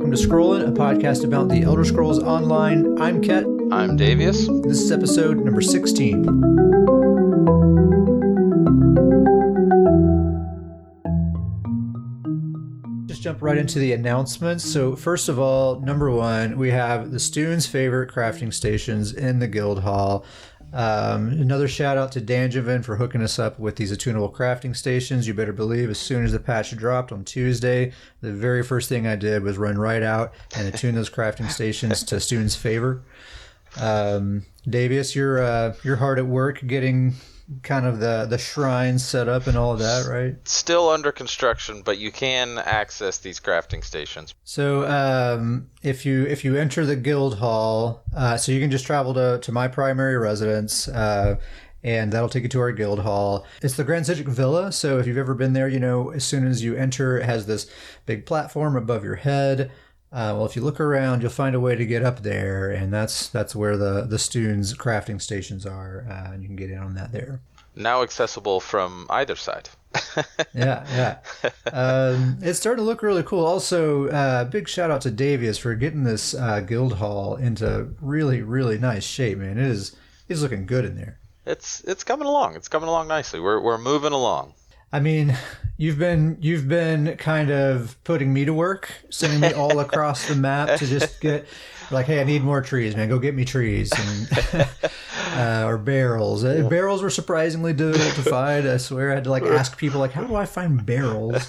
welcome to Scrollin', a podcast about the Elder Scrolls Online. I'm Ket. I'm Davius. This is episode number 16. Just jump right into the announcements. So first of all, number one, we have the students' favorite crafting stations in the guild hall. Another shout out to Danjavan for hooking us up with these attunable crafting stations. You better believe as soon as the patch dropped on Tuesday, the very first thing I did was run right out and attune those crafting stations to students' favor. Davius, you're hard at work getting kind of the shrine set up and all of that, right? Still under construction, but you can access these crafting stations. So if you enter the guild hall, so you can just travel to my primary residence, and that'll take you to our guild hall. It's the Grand Citric Villa, so if you've ever been there, you know as soon as you enter, it has this big platform above your head. Well, if you look around, you'll find a way to get up there, and that's where the students' crafting stations are, and you can get in on that there. Now accessible from either side. Yeah. It's starting to look really cool. Also, big shout out to Davius for getting this guild hall into really, really nice shape, man. It's looking good in there. It's coming along. It's coming along nicely. We're moving along. I mean, you've been kind of putting me to work, sending me all across the map to just get like, hey, I need more trees, man. Go get me trees, and, or barrels. Barrels were surprisingly difficult to find. I swear, I had to ask people how do I find barrels?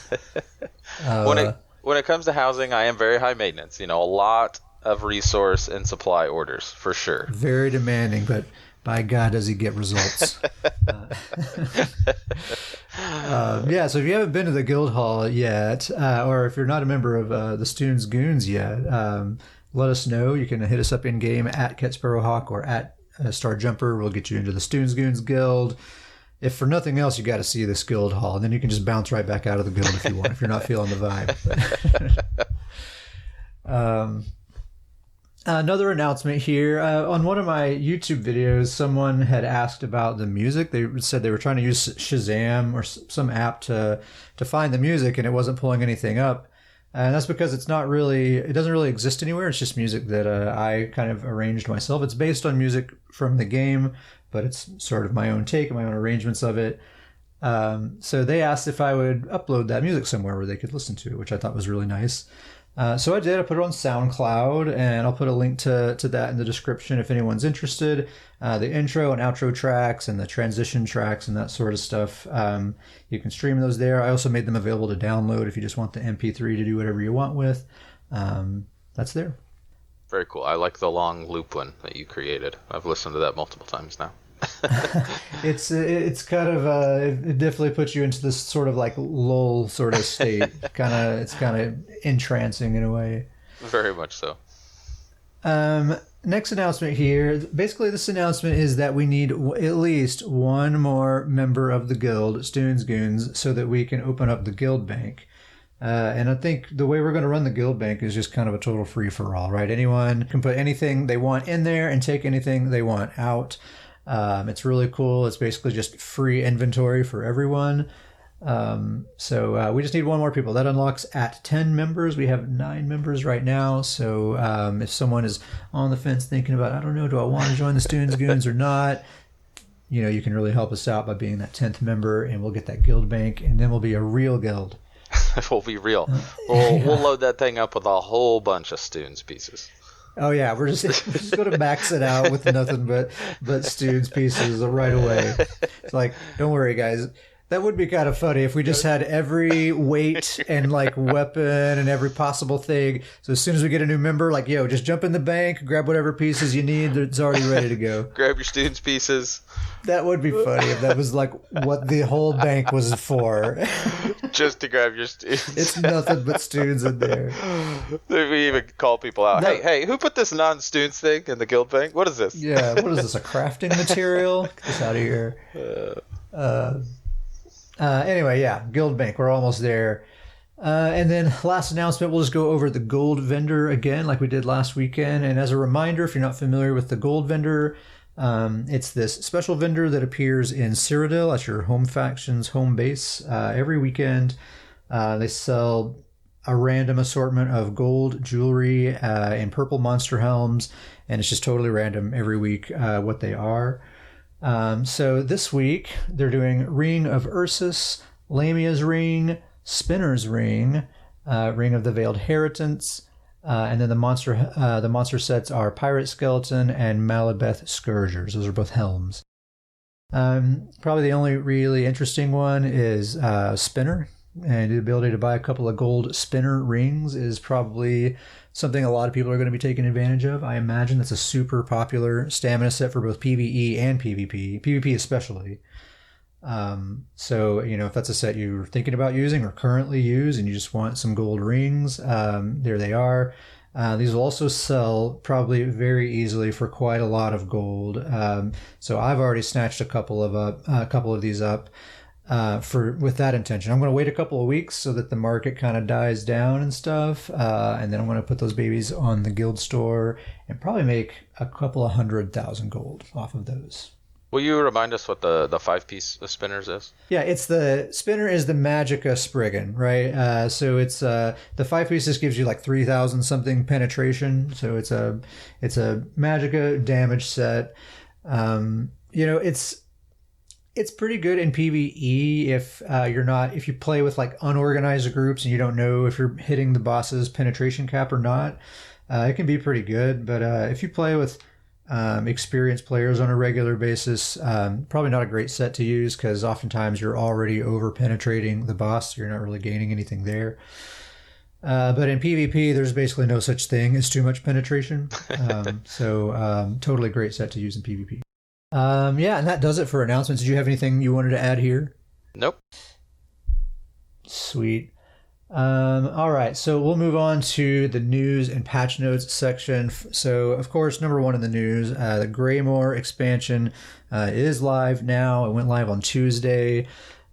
When it comes to housing, I am very high maintenance. A lot of resource and supply orders for sure. Very demanding, but by God, does he get results? So if you haven't been to the guild hall yet, or if you're not a member of the Stoons Goons yet, let us know. You can hit us up in game at Ket Sparrowhawk or at Star Jumper. We'll get you into the Stoons Goons guild. If for nothing else, you got to see this guild hall, and then you can just bounce right back out of the guild if you want, if you're not feeling the vibe. Another announcement here. On one of my YouTube videos, someone had asked about the music. They said they were trying to use Shazam or some app to find the music, and it wasn't pulling anything up. And that's because it doesn't really exist anywhere. It's just music that I kind of arranged myself. It's based on music from the game, but it's sort of my own take and my own arrangements of it. So they asked if I would upload that music somewhere where they could listen to it, which I thought was really nice. So I did. I put it on SoundCloud, and I'll put a link to that in the description if anyone's interested. The intro and outro tracks and the transition tracks and that sort of stuff, you can stream those there. I also made them available to download if you just want the MP3 to do whatever you want with. That's there. Very cool. I like the long loop one that you created. I've listened to that multiple times now. It's kind of it definitely puts you into this sort of lull sort of state. It's kind of entrancing in a way. Very much so. Next announcement here. Basically, this announcement is that we need at least one more member of the guild, Stoons Goons, so that we can open up the guild bank. And I think the way we're going to run the guild bank is just kind of a total free-for-all, right? Anyone can put anything they want in there and take anything they want out. It's really cool. It's basically just free inventory for everyone. So we just need one more people. That unlocks at 10 members. We have 9 members right now. So if someone is on the fence thinking about, I don't know, do I want to join the Stoons Goons or not? You can really help us out by being that 10th member, and we'll get that guild bank, and then we'll be a real guild. We'll be real. We'll load that thing up with a whole bunch of Stoons pieces. Oh yeah, we're just going to max it out with nothing but Stoons pieces right away. It's don't worry, guys. That would be kind of funny if we just had every weight and weapon and every possible thing. So as soon as we get a new member, just jump in the bank, grab whatever pieces you need. It's already ready to go. Grab your Stoons pieces. That would be funny if that was what the whole bank was for. Just to grab your Stoons. It's nothing but Stoons in there. We even call people out. No. Hey, who put this non-Stoons thing in the guild bank? What is this? Yeah, what is this, a crafting material? Get this out of here. Anyway, yeah, guild bank. We're almost there. And then last announcement, we'll just go over the gold vendor again like we did last weekend. And as a reminder, if you're not familiar with the gold vendor, it's this special vendor that appears in Cyrodiil at your home faction's home base every weekend. They sell a random assortment of gold jewelry and purple monster helms, and it's just totally random every week what they are. So this week they're doing Ring of Ursus, Lamia's Ring, Spinner's Ring, Ring of the Veiled Heritance, and then the monster sets are Pirate Skeleton and Malabeth Scourgers. Those are both helms. Probably the only really interesting one is Spinner, and the ability to buy a couple of gold Spinner rings is probably something a lot of people are going to be taking advantage of. I imagine that's a super popular stamina set for both PvE and PvP, PvP especially. So, if that's a set you're thinking about using or currently use and you just want some gold rings, there they are. These will also sell probably very easily for quite a lot of gold. So I've already snatched a couple of these up with that intention. I'm going to wait a couple of weeks so that the market kind of dies down and stuff, and then I'm going to put those babies on the guild store and probably make a couple of 100,000 gold off of those. Will you remind us what the 5-piece of spinners is? Yeah, it's the spinner is the Magicka Spriggan, right? So it's the 5 pieces gives you like 3,000 something penetration. So it's a Magicka damage set. It's pretty good in PvE if you play with like unorganized groups and you don't know if you're hitting the boss's penetration cap or not. It can be pretty good, but if you play with experienced players on a regular basis, probably not a great set to use because oftentimes you're already over penetrating the boss, so you're not really gaining anything there. But in PvP, there's basically no such thing as too much penetration. So totally great set to use in PvP. Yeah, and that does it for announcements. Did you have anything you wanted to add here? Nope. Sweet. All right, so we'll move on to the news and patch notes section. So, of course, number one in the news, the Greymoor expansion is live now. It went live on Tuesday,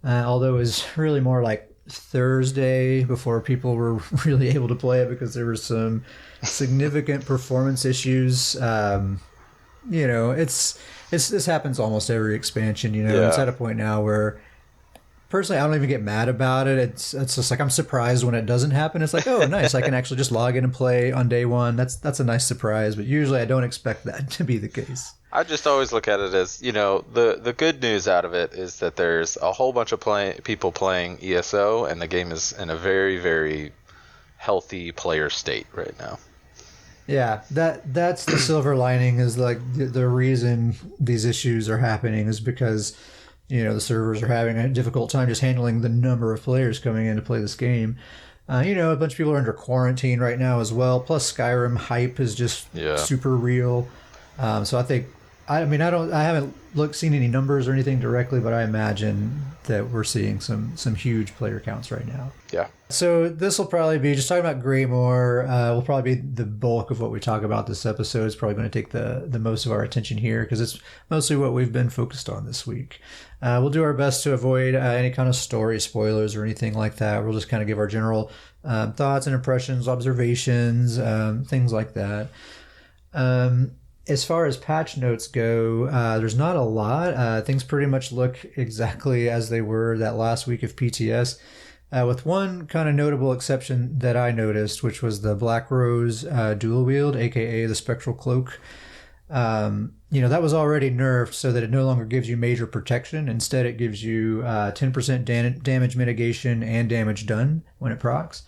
although it was really more like Thursday before people were really able to play it because there were some significant performance issues. This happens almost every expansion. Yeah. It's at a point now where personally, I don't even get mad about it. It's just like I'm surprised when it doesn't happen. It's like, oh, nice, I can actually just log in and play on day one. That's a nice surprise, but usually I don't expect that to be the case. I just always look at it as, the good news out of it is that there's a whole bunch of people playing ESO, and the game is in a very, very healthy player state right now. Yeah, that's the silver lining is like the reason these issues are happening is because the servers are having a difficult time just handling the number of players coming in to play this game. A bunch of people are under quarantine right now as well. Plus, Skyrim hype is just super real. So I think, I haven't seen any numbers or anything directly, but I imagine that we're seeing some huge player counts right now. Yeah. So this will probably be just talking about Greymoor. Will probably be the bulk of what we talk about this episode. It's probably going to take the most of our attention here because it's mostly what we've been focused on this week. We'll do our best to avoid any kind of story spoilers or anything like that. We'll just kind of give our general thoughts and impressions, observations, things like that. As far as patch notes go, there's not a lot. Things pretty much look exactly as they were that last week of PTS, with one kind of notable exception that I noticed, which was the Black Rose dual wield, aka the Spectral Cloak. That was already nerfed so that it no longer gives you major protection. Instead, it gives you 10% damage mitigation and damage done when it procs.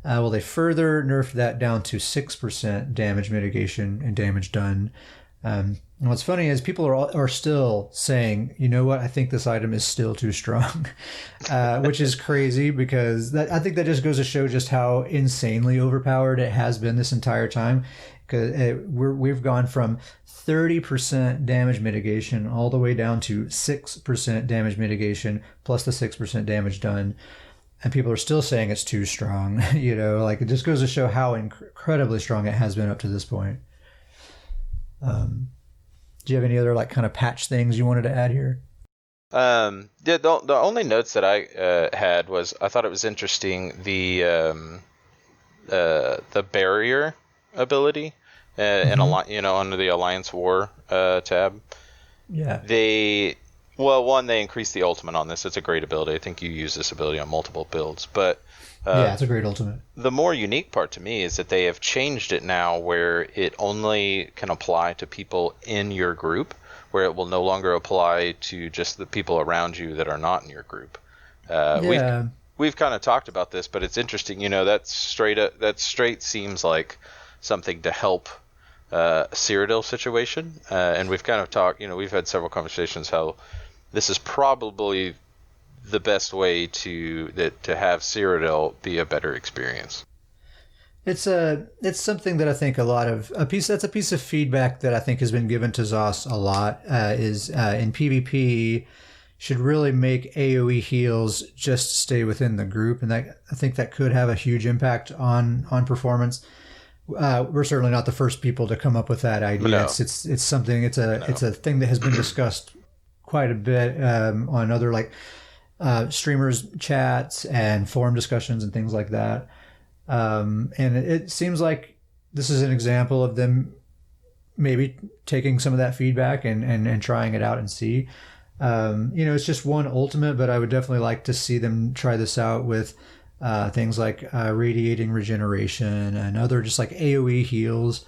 Well, they further nerfed that down to 6% damage mitigation and damage done. And what's funny is people are still saying, you know what, I think this item is still too strong, which is crazy because I think that just goes to show just how insanely overpowered it has been this entire time. Because we've gone from 30% damage mitigation all the way down to 6% damage mitigation plus the 6% damage done. And people are still saying it's too strong. It just goes to show how incredibly strong it has been up to this point. Do you have any other kind of patch things you wanted to add here? The only notes that I had was I thought it was interesting the barrier ability and under the Alliance War tab. Yeah. They Well, one, they increased the ultimate on this. It's a great ability. I think you use this ability on multiple builds. But yeah, it's a great ultimate. the more unique part to me is that they have changed it now where it only can apply to people in your group, where it will no longer apply to just the people around you that are not in your group. We've kind of talked about this, but it's interesting. That straight seems like something to help Cyrodiil situation, and we've kind of talked. We've had several conversations how this is probably the best way to have Cyrodiil be a better experience. It's something that I think that's a piece of feedback that I think has been given to ZOS a lot, is in PvP should really make AoE heals just stay within the group, and I think that could have a huge impact on performance. We're certainly not the first people to come up with that idea. No. It's something. It's a thing that has been discussed quite a bit on other streamers chats and forum discussions and things like that. And it seems like this is an example of them maybe taking some of that feedback and trying it out and see. It's just one ultimate, but I would definitely like to see them try this out with things like radiating regeneration and other just like AoE heals,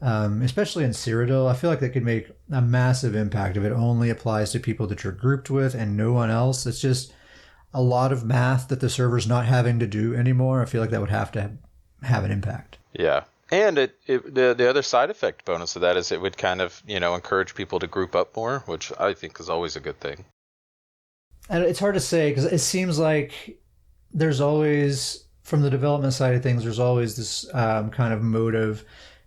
especially in Cyrodiil. I feel like that could make a massive impact if it only applies to people that you're grouped with and no one else. It's just a lot of math that the server's not having to do anymore. I feel like that would have to have an impact. Yeah. And the other side effect bonus of that is it would kind of, encourage people to group up more, which I think is always a good thing. And it's hard to say because it seems like there's always, from the development side of things, there's always this kind of motive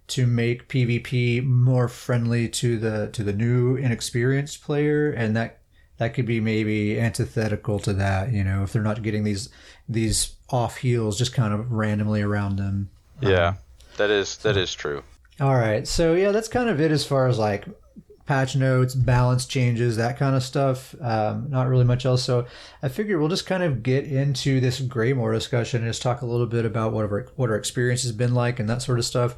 to make PvP more friendly to the new inexperienced player, and that could be maybe antithetical to that, if they're not getting these off heals just kind of randomly around them. Yeah, that is true. All right, so yeah, that's kind of it as far as like patch notes, balance changes, that kind of stuff. Not really much else. So I figure we'll just kind of get into this Greymoor discussion and just talk a little bit about what our experience has been like and that sort of stuff.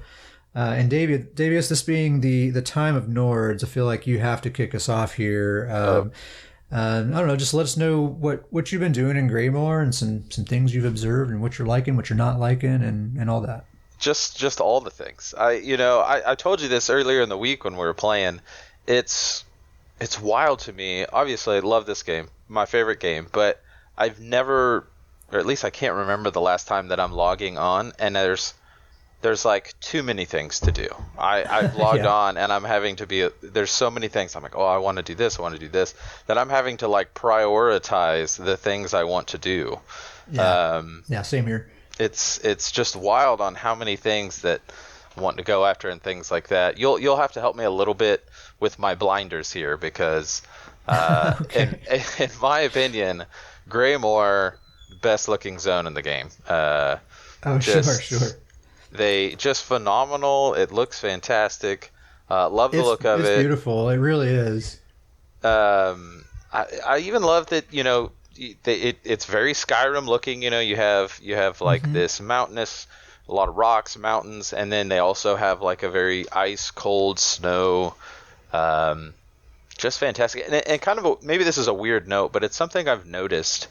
And Davius, this being the time of Nords, I feel like you have to kick us off here. I don't know, just let us know what you've been doing in Greymoor and some things you've observed and what you're liking, what you're not liking, and all that. Just all the things. I told you this earlier in the week when we were playing. It's wild to me. Obviously, I love this game, my favorite game, but I've never, or at least I can't remember the last time that I'm logging on, and there's like too many things to do. I've logged on and I'm having to there's so many things. I'm like, I want to do this, that I'm having to like prioritize the things I want to do. Yeah, same here. It's just wild on how many things that I want to go after and things like that. You'll have to help me a little bit with my blinders here because in my opinion, Greymoor, best looking zone in the game. Sure. They just phenomenal. It looks fantastic. Love the look of it. It's beautiful. It really is. I even love that, it's very Skyrim looking. You have like this mountainous, a lot of rocks, mountains, and then they also have like a very ice cold snow. Just fantastic. And kind of maybe this is a weird note, but it's something I've noticed.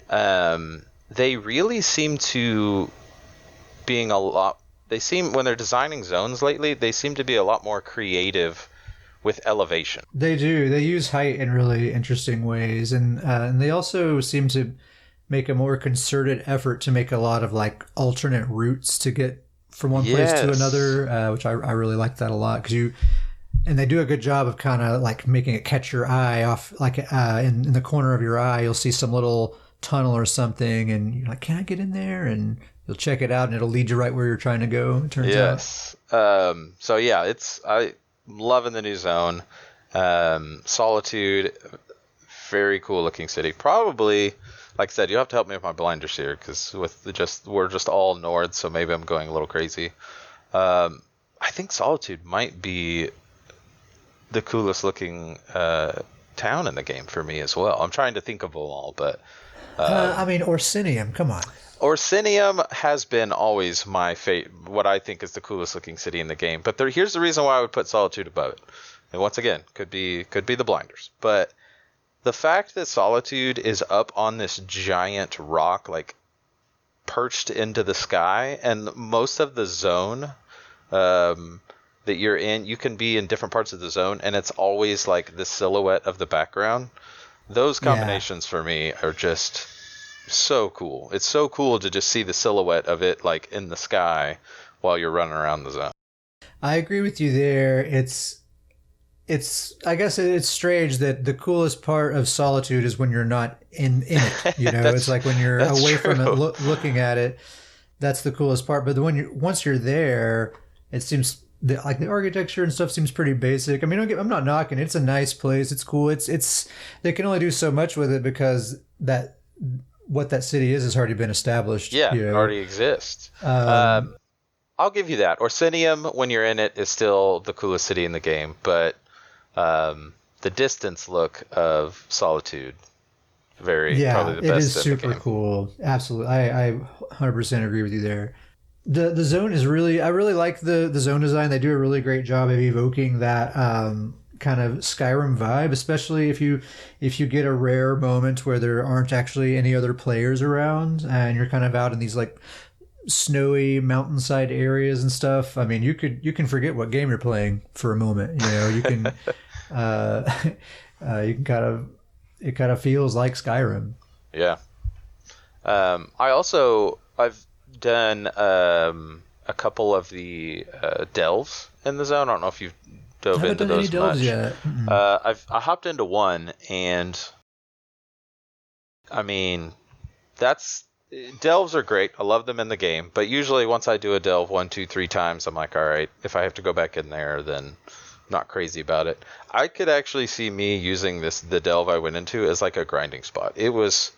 They really seem to being a lot. They seem, when they're designing zones lately, they seem to be a lot more creative with elevation. They do. They use height in really interesting ways, and they also seem to make a more concerted effort to make a lot of like alternate routes to get from one place to another, which I really like that a lot and they do a good job of kind of like making it catch your eye off, like in the corner of your eye, you'll see some little tunnel or something, and you're like, can I get in there? And you'll check it out, and it'll lead you right where you're trying to go, it turns out. So yeah, I'm loving the new zone. Solitude, very cool looking city. Probably, like I said, you'll have to help me with my blinders here, because we're just all north, so maybe I'm going a little crazy. I think Solitude might be the coolest looking town in the game for me as well. I'm trying to think of them all, but Orsinium, come on. Orsinium has been always my what I think is the coolest looking city in the game. But here's the reason why I would put Solitude above it. And once again, could be the blinders. But the fact that Solitude is up on this giant rock, like perched into the sky, and most of the zone that you're in, you can be in different parts of the zone, and it's always like the silhouette of the background. Those combinations for me are just so cool. It's so cool to just see the silhouette of it like in the sky while you're running around the zone. I agree with you there. I guess it's strange that the coolest part of Solitude is when you're not in it. You know, it's like when you're away from it, looking at it. That's the coolest part. But once you're there, it seems like the architecture and stuff seems pretty basic. I mean, I'm not knocking it. It's a nice place. It's cool. It's they can only do so much with it because what that city is has already been established. Yeah, you know? It already exists. I'll give you that. Orsinium, when you're in it, is still the coolest city in the game, but the distance look of Solitude, probably the best. It is super cool. Absolutely, I 100% agree with you there. The zone is I really like the zone design. They do a really great job of evoking that kind of Skyrim vibe, especially if you get a rare moment where there aren't actually any other players around and you're kind of out in these like snowy mountainside areas and stuff. I mean, you can forget what game you're playing for a moment. You know, you can you can it kind of feels like Skyrim. Yeah. I've done a couple of the delves in the zone. I don't know if you've dove into those much. Yet. I hopped into one, and I mean, delves are great. I love them in the game, but usually once I do a delve 1, 2, 3 times, I'm like, all right, if I have to go back in there, then not crazy about it. I could actually see me using the delve I went into as like a grinding spot. It was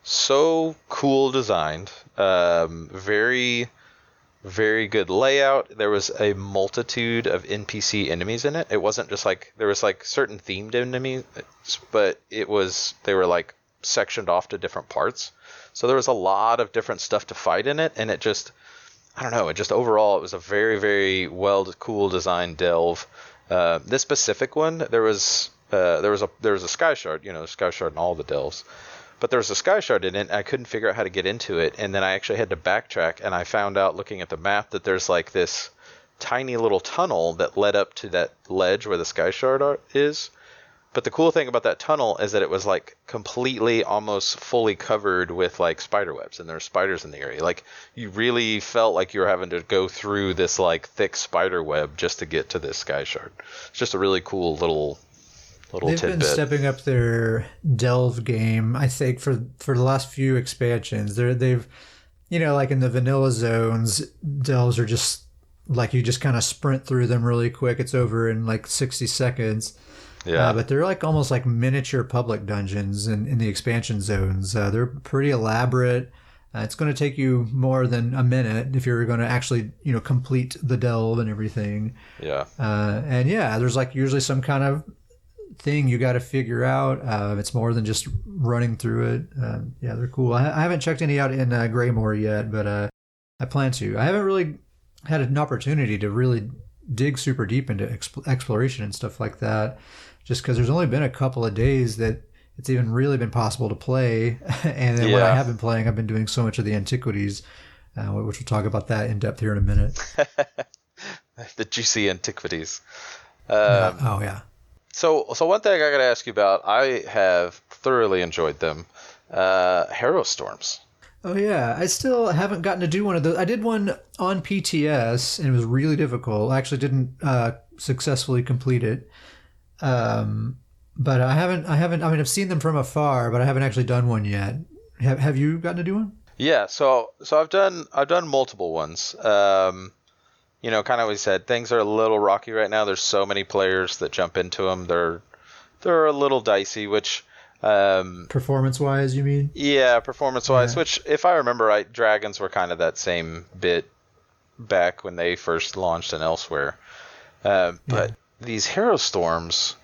so cool designed, very, very good layout. There was a multitude of NPC enemies in it. It wasn't just like there was like certain themed enemies, but they were like sectioned off to different parts. So there was a lot of different stuff to fight in it, and it just, I don't know, overall it was a very, very cool designed delve. This specific one, there was a sky shard, sky shard in all the delves, but there was a sky shard in it, and I couldn't figure out how to get into it, and then I actually had to backtrack, and I found out looking at the map that there's like this tiny little tunnel that led up to that ledge where the sky shard is. But the cool thing about that tunnel is that it was like completely, almost fully covered with like spider webs, and there were spiders in the area. Like you really felt like you were having to go through this like thick spider web just to get to this sky shard. It's just a really cool little They've tidbit. Been stepping up their delve game, I think, for the last few expansions. They've like in the vanilla zones, delves are just like you just kind of sprint through them really quick. It's over in like 60 seconds. Yeah, but they're like almost like miniature public dungeons in the expansion zones. They're pretty elaborate. It's going to take you more than a minute if you're going to actually, complete the delve and everything. Yeah. There's like usually some kind of thing you got to figure out. It's more than just running through it. They're cool. I haven't checked any out in Greymoor yet, but I plan to. I haven't really had an opportunity to really dig super deep into exploration and stuff like that, just because there's only been a couple of days that it's even really been possible to play. And then when I have been playing, I've been doing so much of the Antiquities, which we'll talk about that in depth here in a minute. The juicy Antiquities. So one thing I got to ask you about, I have thoroughly enjoyed them. Hero Storms. Oh yeah, I still haven't gotten to do one of those. I did one on PTS and it was really difficult. I actually didn't successfully complete it. But I haven't. I mean, I've seen them from afar, but I haven't actually done one yet. Have you gotten to do one? Yeah, so I've done multiple ones. Kind of what we said, things are a little rocky right now. There's so many players that jump into them. They're a little dicey, which performance-wise, you mean? Yeah, performance-wise. Yeah. Which, if I remember right, Dragons were kind of that same bit back when they first launched and elsewhere. But these Hero Storms,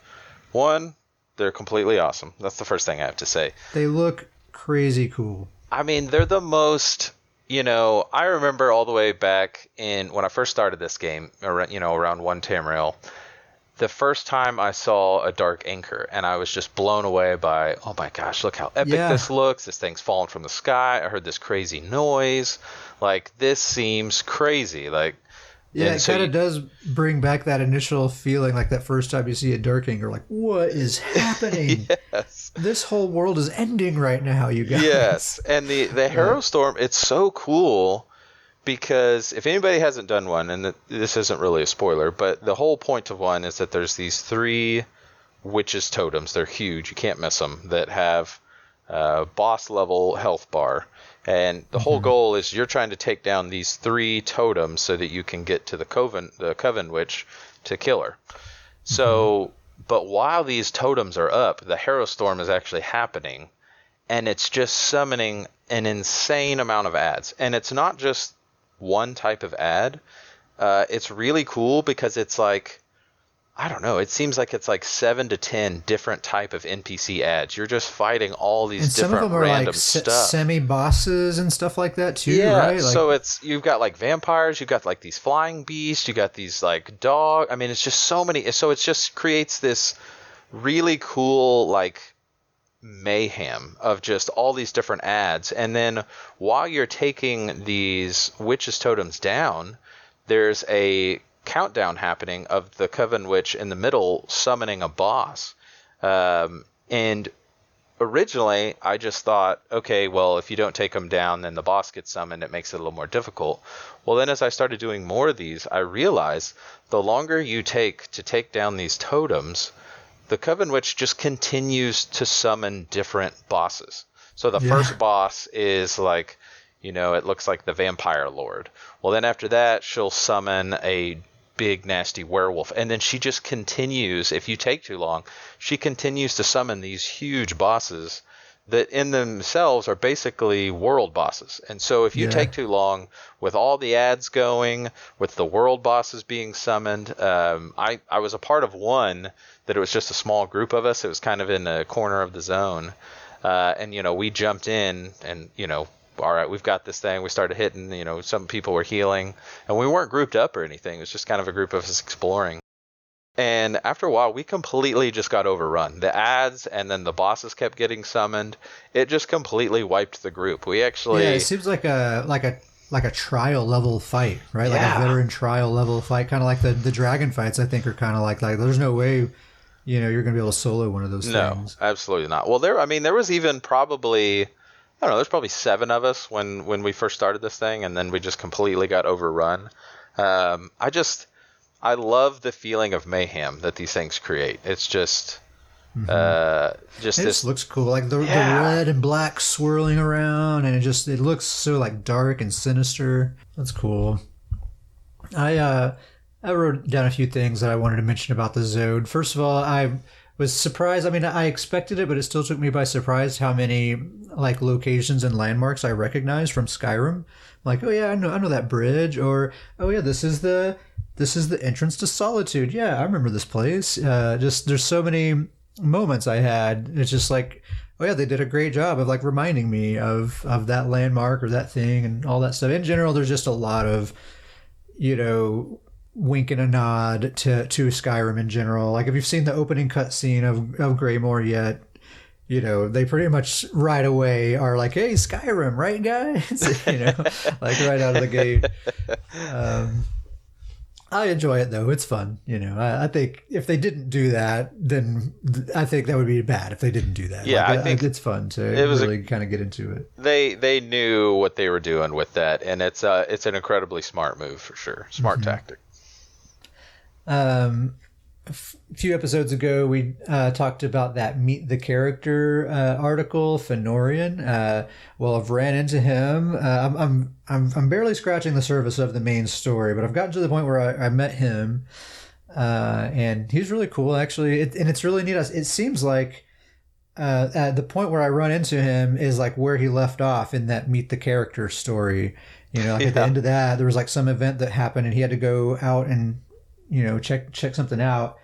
one, they're completely awesome. That's the first thing I have to say. They look crazy cool. I mean, they're the most, I remember all the way back when I first started this game, around one Tamriel, the first time I saw a Dark Anchor, and I was just blown away by, oh my gosh, look how epic this looks. This thing's falling from the sky. I heard this crazy noise. Like, this seems crazy. Like, yeah, it kind of does bring back that initial feeling, like that first time you see a Dark Anchor, like, what is happening? Yes. This whole world is ending right now, you guys. Yes, and the Harrow Storm, it's so cool. Because if anybody hasn't done one, and this isn't really a spoiler, but the whole point of one is that there's these 3 witches totems. They're huge. You can't miss them. That have boss level health bar. And the whole goal is you're trying to take down these 3 totems so that you can get to the Coven Witch to kill her. So, but while these totems are up, the Harrow Storm is actually happening. And it's just summoning an insane amount of ads. And it's not just one type of ad. It's really cool because it's like, I don't know, it seems like it's like 7 to 10 different type of NPC ads. You're just fighting all these different random stuff. Semi-bosses and stuff like that too, yeah, right? Like, so you've got like vampires, you've got like these flying beasts, you got these like dog. I mean, it's just so many. So it just creates this really cool like mayhem of just all these different ads. And then while you're taking these witches totems down, there's a countdown happening of the Coven Witch in the middle summoning a boss. And originally I just thought, okay, well, if you don't take them down, then the boss gets summoned. It makes it a little more difficult. Well, then as I started doing more of these, I realized the longer you take to take down these totems, the Coven Witch just continues to summon different bosses. So the first boss is like, you know, it looks like the Vampire Lord. Well, then after that, she'll summon a big nasty werewolf. And then she just continues, if you take too long, she continues to summon these huge bosses that in themselves are basically world bosses. And so if you take too long with all the ads going, with the world bosses being summoned, I was a part of one that it was just a small group of us. It was kind of in a corner of the zone. And, you know, we jumped in and, you know, all right, we've got this thing. We started hitting, you know, some people were healing. And we weren't grouped up or anything. It was just kind of a group of us exploring. And after a while, we completely just got overrun. The ads and then the bosses kept getting summoned. It just completely wiped the group. We actually... Yeah, it seems like a trial level fight, right? Like a veteran trial level fight. Kind of like the dragon fights, I think, are kind of like there's no way, you know, you're going to be able to solo one of those things. No, absolutely not. Well, there was even probably... I don't know, there's probably 7 of us when we first started this thing, and then we just completely got overrun. I love the feeling of mayhem that these things create. It's just, it just looks cool, like the red and black swirling around, and it looks so like dark and sinister. That's cool. I wrote down a few things that I wanted to mention about the Zode. First of all, I was surprised. I mean, I expected it, but it still took me by surprise how many like locations and landmarks I recognized from Skyrim. Like, oh yeah, I know that bridge, or oh yeah, this is the entrance to Solitude. Yeah, I remember this place. Just there's so many moments I had. It's just like, oh yeah, they did a great job of like reminding me of that landmark or that thing and all that stuff. In general, there's just a lot of, you know, wink and a nod to Skyrim in general. Like if you've seen the opening cutscene of Greymoor yet, you know, they pretty much right away are like, hey, Skyrim, right guys? You know, like right out of the gate. I enjoy it though. It's fun. You know, I think if they didn't do that, then I think that would be bad if they didn't do that. Yeah, like, I think it's fun to really kind of get into it. They knew what they were doing with that, and it's an incredibly smart move for sure. Smart tactic. A few episodes ago, we talked about that Meet the Character article, Fenorian. Well, I've ran into him. I'm barely scratching the surface of the main story, but I've gotten to the point where I met him, and he's really cool, actually. And it's really neat. It seems like at the point where I run into him is like where he left off in that Meet the Character story. You know, like at the end of that, there was like some event that happened, and he had to go out and, you know, check something out.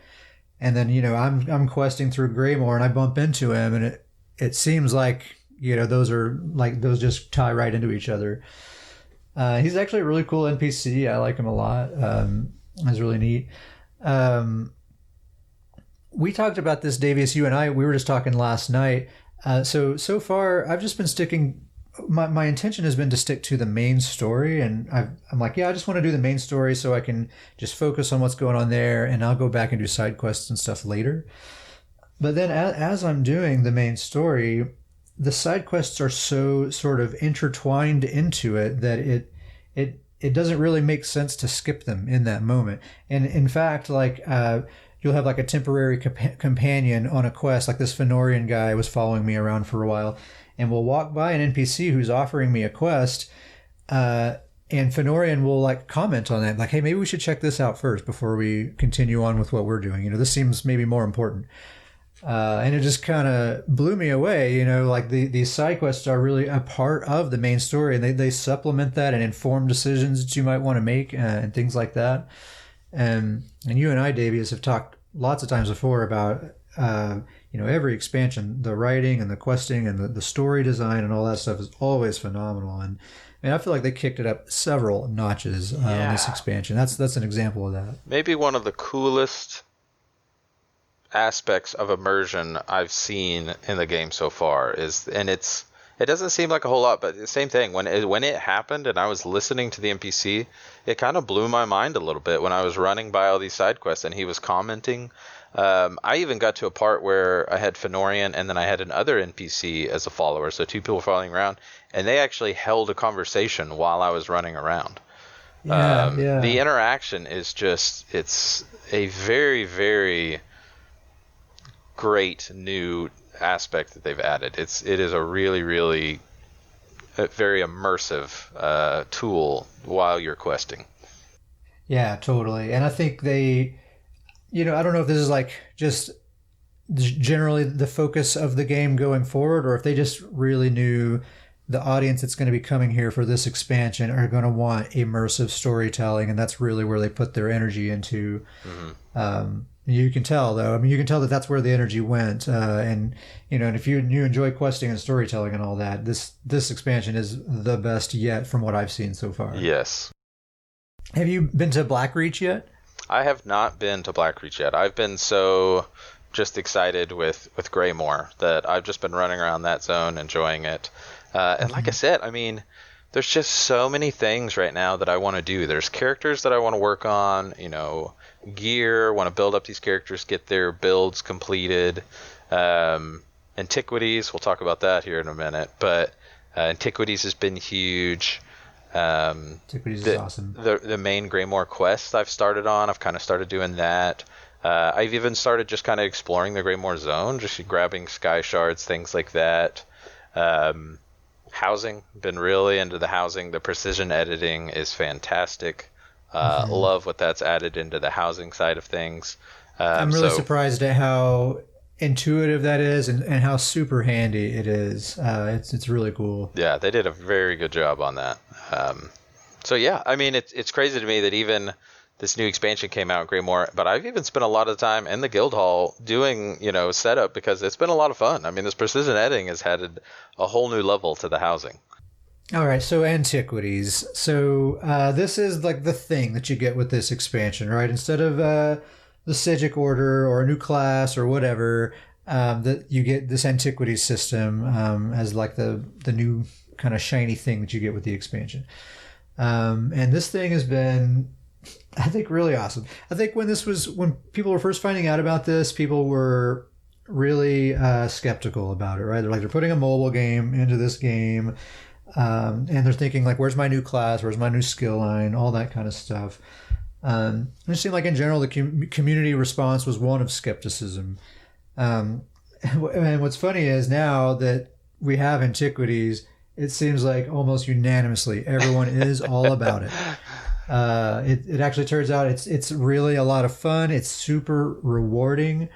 And then, you know, I'm questing through Greymoor and I bump into him, and it seems like, you know, those just tie right into each other. He's actually a really cool NPC. I like him a lot. He's really neat. we talked about this, Davius, you and I, we were just talking last night. So far, I've just been sticking. My intention has been to stick to the main story, and I'm like, yeah, I just want to do the main story so I can just focus on what's going on there, and I'll go back and do side quests and stuff later. But then as I'm doing the main story, the side quests are so sort of intertwined into it that it doesn't really make sense to skip them in that moment. And in fact, like you'll have like a temporary companion on a quest, like this Fenorian guy was following me around for a while, and we'll walk by an NPC who's offering me a quest, and Fenorian will like comment on that, like, hey, maybe we should check this out first before we continue on with what we're doing. You know, this seems maybe more important. And it just kind of blew me away, you know, like these side quests are really a part of the main story, and they supplement that and inform decisions that you might want to make and things like that. And you and I, Davies, have talked lots of times before about, you know, every expansion, the writing and the questing and the story design and all that stuff is always phenomenal. And I feel like they kicked it up several notches on this expansion. That's an example of that. Maybe one of the coolest aspects of immersion I've seen in the game so far is, and it doesn't seem like a whole lot, but the same thing when it happened and I was listening to the NPC, it kind of blew my mind a little bit when I was running by all these side quests and he was commenting. I even got to a part where I had Fenorian and then I had another NPC as a follower, so two people following around, and they actually held a conversation while I was running around. The interaction is just, it's a very, very great new aspect that they've added. It is a really, really very immersive tool while you're questing. Yeah, totally. And I think they, you know, I don't know if this is like just generally the focus of the game going forward, or if they just really knew the audience that's going to be coming here for this expansion are going to want immersive storytelling, and that's really where they put their energy into. Mm-hmm. You can tell, though. I mean, you can tell that that's where the energy went. And, you know, and if you enjoy questing and storytelling and all that, this expansion is the best yet from what I've seen so far. Yes. Have you been to Blackreach yet? I have not been to Blackreach yet. I've been so just excited with Greymoor that I've just been running around that zone, enjoying it. And like I said, I mean, there's just so many things right now that I want to do. There's characters that I want to work on, you know, gear, want to build up these characters, get their builds completed. Antiquities, we'll talk about that here in a minute, but Antiquities has been huge. Antiquities is awesome. The main Greymoor quest I've started on, I've kind of started doing that. I've even started just kind of exploring the Greymoor zone, just grabbing sky shards, things like that. Housing, been really into the housing. The precision editing is fantastic. Love what that's added into the housing side of things. I'm really surprised at how intuitive that is and how super handy it is. It's really cool. Yeah, they did a very good job on that. So yeah, I mean, it's crazy to me that even this new expansion came out, Greymoor, but I've even spent a lot of time in the guild hall doing, you know, setup because it's been a lot of fun. I mean, this precision editing has added a whole new level to the housing. All right, so Antiquities. So this is like the thing that you get with this expansion, right? Instead of the Sigic Order or a new class or whatever, that you get this Antiquities system as like the new kind of shiny thing that you get with the expansion. And this thing has been, I think, really awesome. I think when people were first finding out about this, people were really skeptical about it, right? They're putting a mobile game into this game. And they're thinking like, where's my new class? Where's my new skill line? All that kind of stuff. It seemed like in general, the community response was one of skepticism. And what's funny is now that we have Antiquities, it seems like almost unanimously everyone is all about it. It actually turns out it's really a lot of fun. It's super rewarding.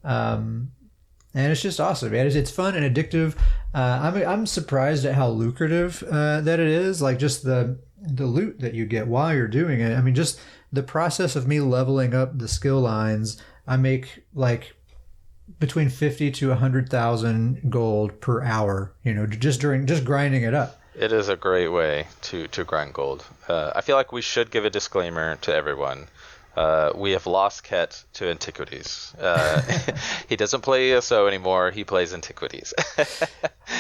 And it's just awesome, man. It's fun and addictive. I'm surprised at how lucrative that it is. Like just the loot that you get while you're doing it. I mean, just the process of me leveling up the skill lines. I make like between 50 to 100,000 gold per hour. You know, just grinding it up. It is a great way to grind gold. I feel like we should give a disclaimer to everyone. We have lost Ket to Antiquities. He doesn't play ESO anymore. He plays Antiquities.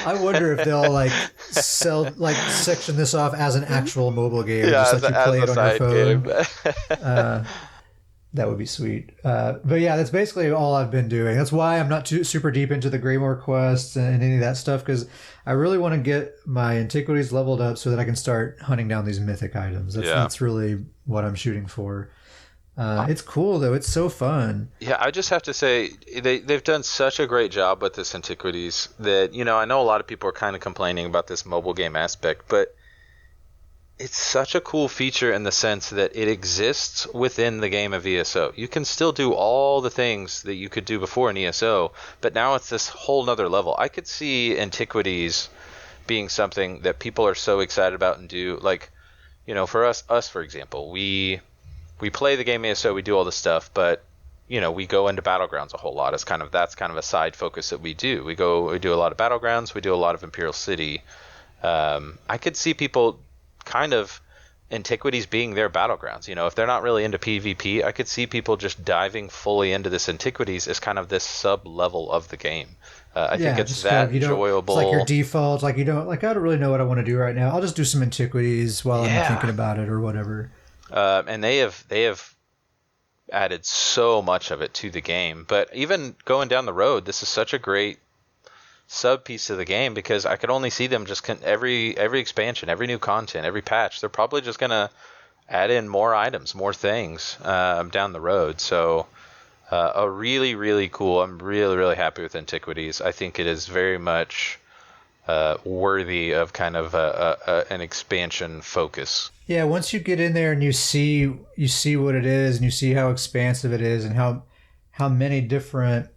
I wonder if they'll like section this off as an actual mobile game, Yeah, just let you play it on your phone. That would be sweet. But yeah, that's basically all I've been doing. That's why I'm not too super deep into the Greymoor quests and any of that stuff, because I really want to get my Antiquities leveled up so that I can start hunting down these mythic items. That's really what I'm shooting for. It's cool though. It's so fun. Yeah, I just have to say they've done such a great job with this Antiquities that, I know a lot of people are kind of complaining about this mobile game aspect, but it's such a cool feature in the sense that it exists within the game of ESO. You can still do all the things that you could do before in ESO, but now it's this whole nother level. I could see Antiquities being something that people are so excited about and do. Like, for us for example, we play the game ESO, we do all this stuff, but we go into Battlegrounds a whole lot. That's kind of a side focus that we do. We do a lot of Battlegrounds, we do a lot of Imperial City. I could see people kind of Antiquities being their Battlegrounds. If they're not really into PvP, I could see people just diving fully into this Antiquities as kind of this sub level of the game. I think it's that enjoyable. It's like your default, like you don't, like I don't really know what I want to do right now. I'll just do some Antiquities while I'm thinking about it or whatever. And they have added so much of it to the game. But even going down the road, this is such a great sub piece of the game, because I could only see them just every expansion, every new content, every patch, they're probably just gonna add in more items, more things down the road. So a really, really cool. I'm really, really happy with Antiquities. I think it is very much worthy of kind of an expansion focus. Yeah, once you get in there and you see what it is and you see how expansive it is and how many different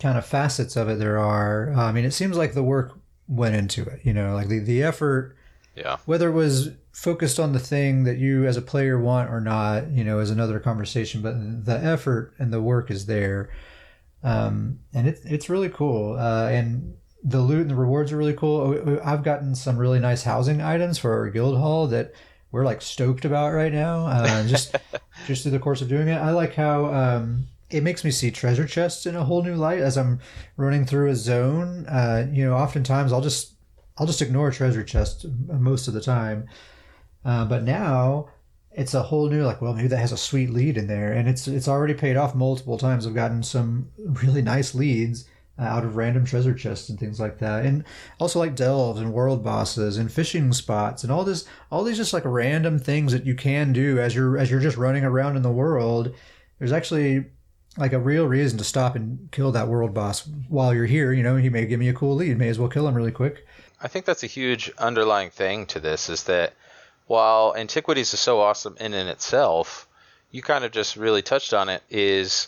kind of facets of it there are. I mean, it seems like the work went into it, like the effort, whether it was focused on the thing that you as a player want or not, is another conversation, but the effort and the work is there. And it's really cool. And the loot and the rewards are really cool. I've gotten some really nice housing items for our guild hall that we're like stoked about right now. Just through the course of doing it. I like how, it makes me see treasure chests in a whole new light as I'm running through a zone. Oftentimes I'll just ignore treasure chests most of the time. But now it's a whole new, like, well, maybe that has a sweet lead in there. And it's already paid off multiple times. I've gotten some really nice leads out of random treasure chests and things like that. And also like delves and world bosses and fishing spots and all these just like random things that you can do as you're just running around in the world. There's actually like a real reason to stop and kill that world boss while you're here. He may give me a cool lead. May as well kill him really quick. I think that's a huge underlying thing to this, is that while Antiquities is so awesome in itself, you kind of just really touched on it, is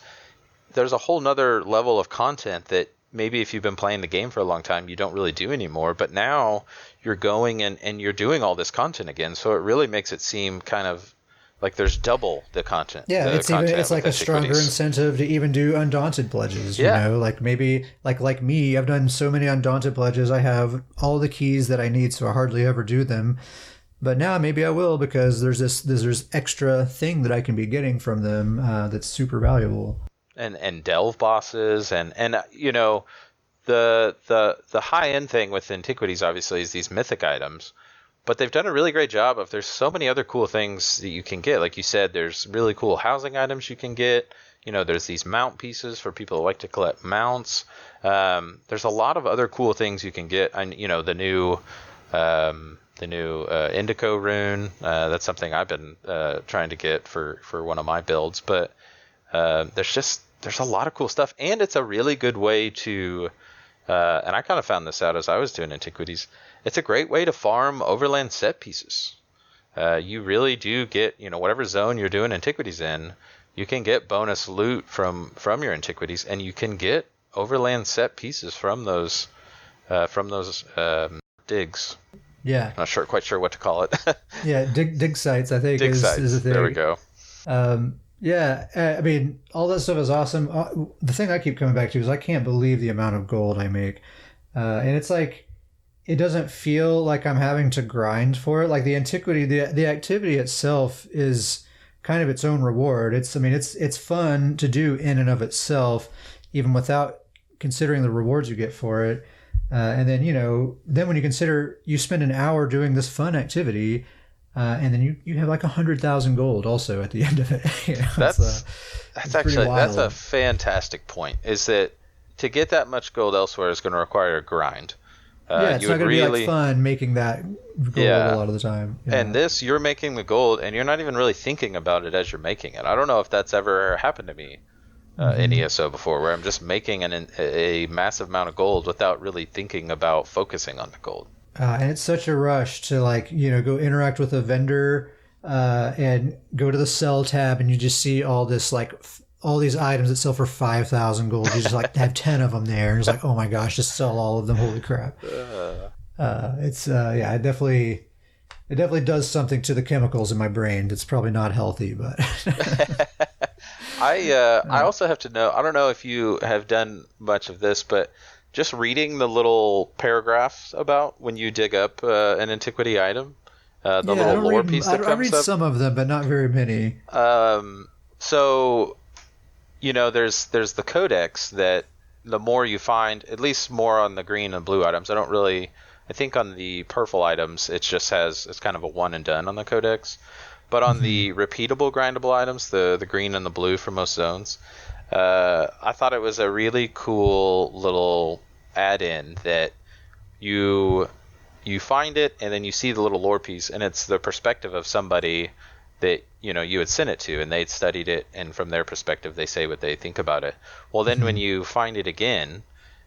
there's a whole nother level of content that maybe if you've been playing the game for a long time, you don't really do anymore. But now you're going and you're doing all this content again. So it really makes it seem kind of like there's double the content. Yeah, it's like a stronger incentive to even do Undaunted pledges. Like maybe like me, I've done so many Undaunted pledges. I have all the keys that I need, so I hardly ever do them. But now maybe I will, because there's extra thing that I can be getting from them that's super valuable. And delve bosses and the high end thing with Antiquities obviously is these mythic items. But they've done a really great job of, there's so many other cool things that you can get. Like you said, there's really cool housing items you can get. There's these mount pieces for people who like to collect mounts. There's a lot of other cool things you can get. And, the new Indigo rune. That's something I've been trying to get for one of my builds. But there's a lot of cool stuff. And it's a really good way to, and I kind of found this out as I was doing Antiquities, it's a great way to farm overland set pieces. You really do get, whatever zone you're doing Antiquities in, you can get bonus loot from your Antiquities, and you can get overland set pieces from those digs. Yeah. I'm not quite sure what to call it. Yeah, dig sites, I think, dig is a thing. There we go. Yeah, I mean, all that stuff is awesome. The thing I keep coming back to is I can't believe the amount of gold I make. And it's like, it doesn't feel like I'm having to grind for it. Like the Antiquity, the activity itself is kind of its own reward. It's fun to do in and of itself, even without considering the rewards you get for it. And then, then when you consider you spend an hour doing this fun activity, and then you have like 100,000 gold also at the end of it. That's a fantastic point. Is that to get that much gold elsewhere is going to require a grind. It's not going to be like fun making that gold a lot of the time. Yeah. And this, you're making the gold, and you're not even really thinking about it as you're making it. I don't know if that's ever happened to me in ESO before, where I'm just making a massive amount of gold without really thinking about focusing on the gold. And it's such a rush to go interact with a vendor and go to the sell tab, and you just see all this all these items that sell for 5,000 gold. You just have 10 of them there, and it's like, oh my gosh, just sell all of them. Holy crap! It definitely does something to the chemicals in my brain. It's probably not healthy, but I also have to know. I don't know if you have done much of this, but just reading the little paragraphs about when you dig up an antiquity item, little lore piece that comes up. I read some of them, but not very many. So, there's the codex that the more you find, at least more on the green and blue items. I think on the purple items, it's kind of a one and done on the codex. But on the repeatable grindable items, the green and the blue for most zones, I thought it was a really cool little add-in that you find it and then you see the little lore piece, and it's the perspective of somebody that you had sent it to, and they'd studied it, and from their perspective they say what they think about it. Well, then when you find it again,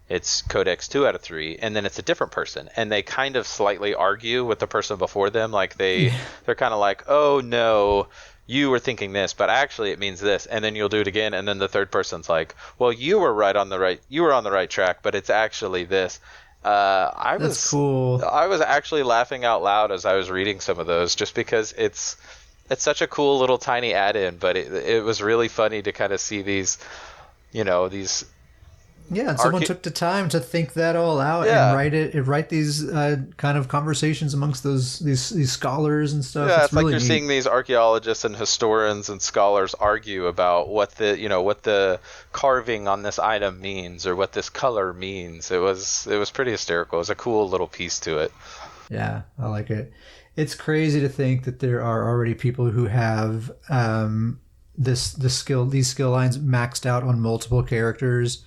it's Codex 2 out of 3, and then it's a different person, and they kind of slightly argue with the person before them, they're kind of like, oh no, you were thinking this, but actually it means this, and then you'll do it again, and then the third person's like, well, you were on the right track, but it's actually this. That's cool. I was actually laughing out loud as I was reading some of those, just because it's such a cool little tiny add-in, but it was really funny to kind of see these, these. Yeah, and someone took the time to think that all out and write these kind of conversations amongst these scholars and stuff. Yeah, it's really like you're seeing these archaeologists and historians and scholars argue about what the carving on this item means or what this color means. It was pretty hysterical. It was a cool little piece to it. Yeah, I like it. It's crazy to think that there are already people who have these skill lines maxed out on multiple characters.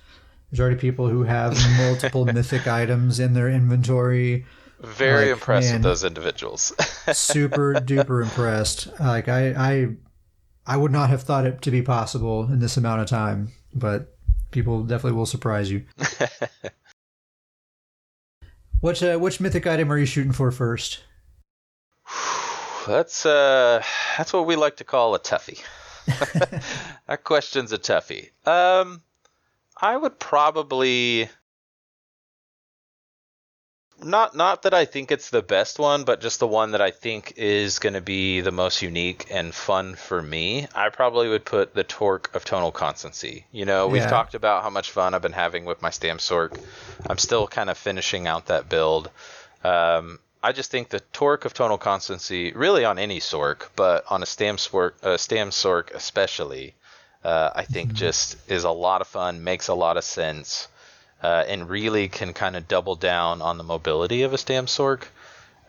There's already people who have multiple mythic items in their inventory. Very impressed with those individuals. Super duper impressed. I would not have thought it to be possible in this amount of time, but people definitely will surprise you. Which mythic item are you shooting for first? That's what we like to call a toughie. That question's a toughie. I would probably not that I think it's the best one, but just the one that I think is going to be the most unique and fun for me. I probably would put the Torque of Tonal Constancy. We've talked about how much fun I've been having with my Stam Sorc. I'm still kind of finishing out that build. I just think the Torque of Tonal Constancy, really on any Sorc, but on a Stam Sorc especially, I think just is a lot of fun, makes a lot of sense, and really can kind of double down on the mobility of a Stam Sorc.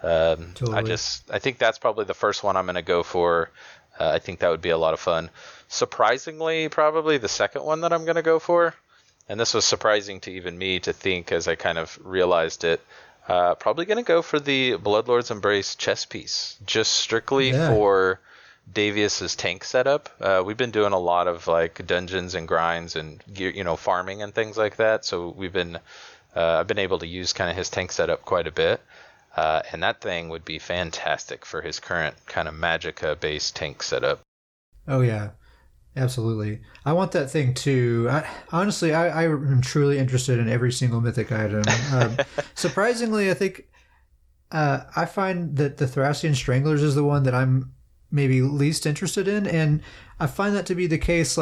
Totally. I think that's probably the first one I'm going to go for. I think that would be a lot of fun. Surprisingly, probably the second one that I'm going to go for, and this was surprising to even me to think as I kind of realized it, probably going to go for the Bloodlord's Embrace chess piece, just strictly for Davius's tank setup. We've been doing a lot of dungeons and grinds and farming and things like that. So I've been able to use kind of his tank setup quite a bit, and that thing would be fantastic for his current kind of Magicka based tank setup. Oh yeah, absolutely. I want that thing too. Honestly, I am truly interested in every single mythic item. Surprisingly, I think I find that the Thracian Stranglers is the one that I'm maybe least interested in, and I find that to be the case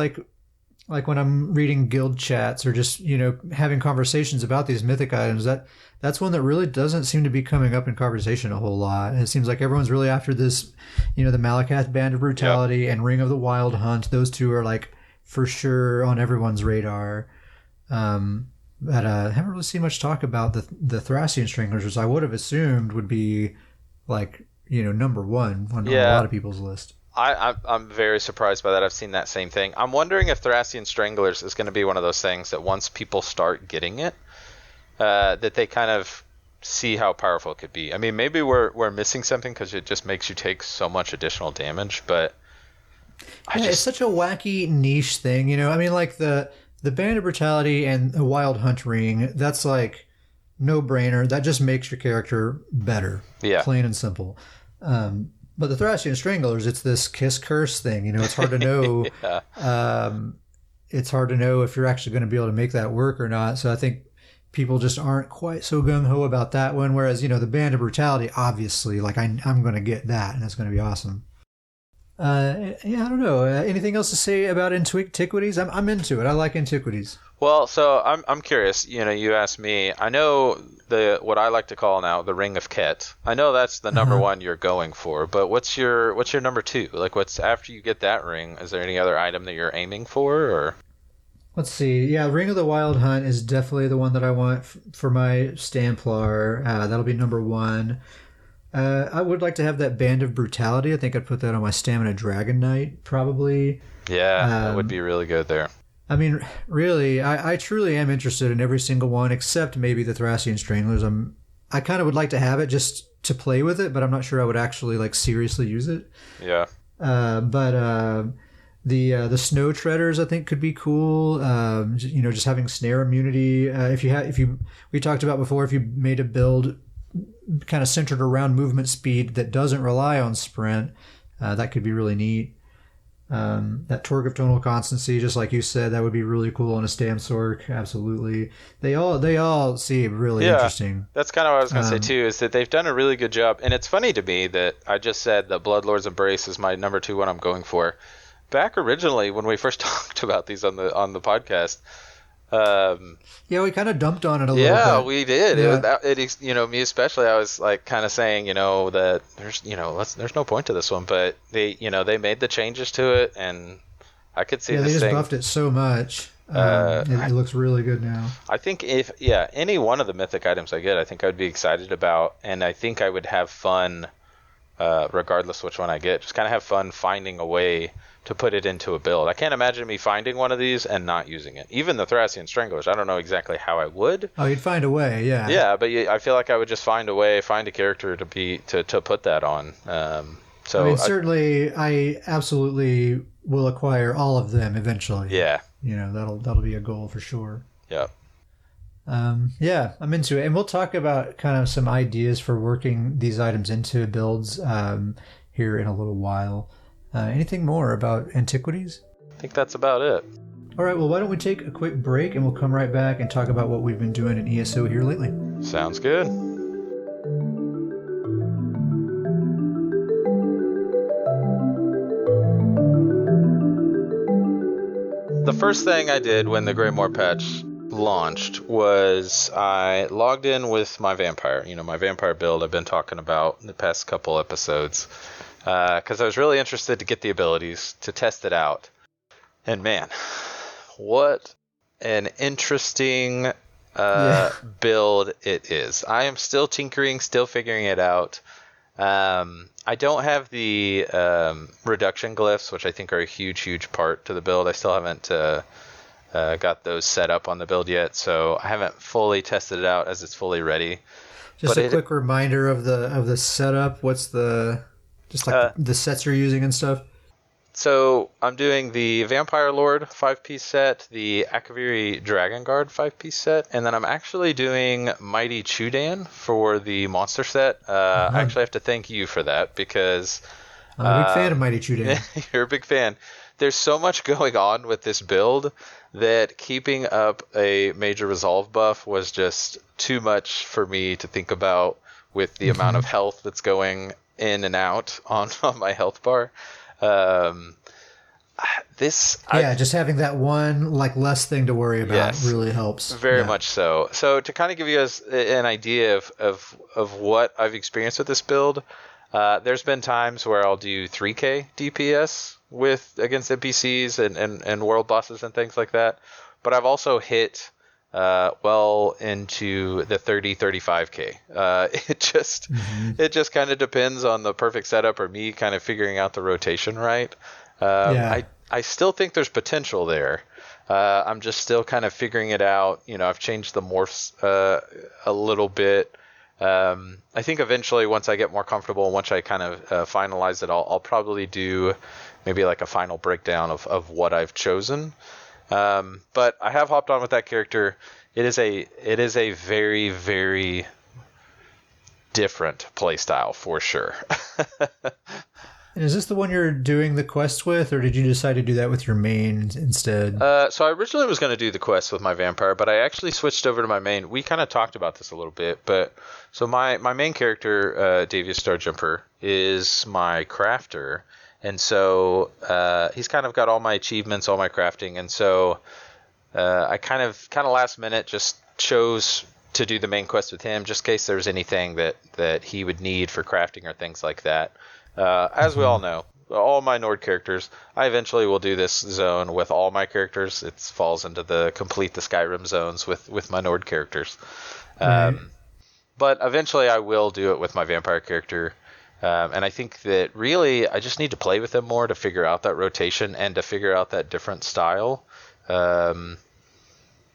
like when I'm reading guild chats or just, having conversations about these mythic items, that's one that really doesn't seem to be coming up in conversation a whole lot. It seems like everyone's really after this, the Malakath Band of Brutality and Ring of the Wild Hunt. Those two are like for sure on everyone's radar. But I haven't really seen much talk about the Thracian Stranglers, which I would have assumed would be like, number one on a lot of people's list. I'm very surprised by that. I've seen that same thing. I'm wondering if Thracian Stranglers is going to be one of those things that once people start getting it, that they kind of see how powerful it could be. I mean, maybe we're missing something because it just makes you take so much additional damage, but it's such a wacky niche thing, I mean, like the Band of Brutality and the Wild Hunt Ring, that's like no-brainer. That just makes your character better, plain and simple. But the Thracian Stranglers, it's this kiss curse thing. It's hard to know. It's hard to know if you're actually going to be able to make that work or not. So I think people just aren't quite so gung-ho about that one. Whereas, the Band of Brutality, obviously, like I'm going to get that, and that's going to be awesome. I don't know. Anything else to say about Antiquities? I'm into it. I like Antiquities. Well, so I'm curious. You asked me. I know what I like to call now the Ring of Ket. I know that's the number one you're going for, but what's your number two? Like, what's after you get that ring? Is there any other item that you're aiming for, or? Let's see. Yeah, Ring of the Wild Hunt is definitely the one that I want for my Stamplar. That'll be number one. I would like to have that Band of Brutality. I think I'd put that on my Stamina Dragon Knight, probably. Yeah, that would be really good there. I mean, really, I truly am interested in every single one, except maybe the Thracian Stranglers. I kind of would like to have it just to play with it, but I'm not sure I would actually like seriously use it. Yeah. But the Snow Treaders I think could be cool. Just having snare immunity. We talked about before, if you made a build kind of centered around movement speed that doesn't rely on sprint, that could be really neat. That Torque of Tonal Constancy, just like you said, that would be really cool on a Stamsork. Absolutely. They all seem really interesting. That's kind of what I was going to say too, is that they've done a really good job. And it's funny to me that I just said that Bloodlord's Embrace is my number two one I'm going for. Back originally when we first talked about these on the podcast, we kind of dumped on it a little bit. Yeah, we did. Yeah. Me especially, I was like kind of saying, that there's no point to this one, but they made the changes to it, and I could see they just buffed it so much. It looks really good now. I think if any one of the mythic items I get, I think I'd be excited about, and I think I would have fun, regardless which one I get. Just kind of have fun finding a way to put it into a build. I can't imagine me finding one of these and not using it. Even the Thracian Stranglers, I don't know exactly how I would. Oh, you'd find a way, yeah. Yeah, but I feel like I would just find a way, find a character to put that on. Certainly, I absolutely will acquire all of them eventually. Yeah. That'll be a goal for sure. Yeah. I'm into it. And we'll talk about kind of some ideas for working these items into builds here in a little while. Anything more about Antiquities? I think that's about it. All right, well, why don't we take a quick break and we'll come right back and talk about what we've been doing in ESO here lately. Sounds good. The first thing I did when the Greymoor patch launched was I logged in with my vampire. My vampire build I've been talking about in the past couple episodes. Because I was really interested to get the abilities, to test it out. And man, what an interesting build it is. I am still tinkering, still figuring it out. I don't have the reduction glyphs, which I think are a huge, huge part to the build. I still haven't got those set up on the build yet, so I haven't fully tested it out as it's fully ready. Just a quick reminder of the setup. What's the... Just like the sets you're using and stuff? So I'm doing the Vampire Lord 5-piece set, the Akaviri Dragon Guard 5-piece set, and then I'm actually doing Mighty Chudan for the monster set. I actually have to thank you for that because... I'm a big fan of Mighty Chudan. You're a big fan. There's so much going on with this build that keeping up a major resolve buff was just too much for me to think about with the amount of health that's going in and out on my health bar. just having that one like less thing to worry about really helps. Very much so. So to kind of give you guys an idea of what I've experienced with this build, there's been times where I'll do 3k DPS against NPCs and world bosses and things like that. But I've also hit well into the 35k. It just kind of depends on the perfect setup or me kind of figuring out the rotation right. I still think there's potential there. I'm just still kind of figuring it out. I've changed the morphs a little bit. I think eventually, once I get more comfortable, once I kind of finalize it, I'll probably do maybe like a final breakdown of what I've chosen. But I have hopped on with that character. It is a very, very different playstyle for sure. And is this the one you're doing the quest with, or did you decide to do that with your main instead? So I originally was going to do the quest with my vampire, but I actually switched over to my main. We kind of talked about this a little bit, but so my main character, Davius Starjumper, is my crafter, and so he's kind of got all my achievements, all my crafting, and so I kind of last minute just chose to do the main quest with him, just in case there was anything that he would need for crafting or things like that. As we all know, all my Nord characters, I eventually will do this zone with all my characters. It falls into the complete the Skyrim zones with my Nord characters. Right. But eventually I will do it with my vampire character. And I think that really I just need to play with him more to figure out that rotation and to figure out that different style.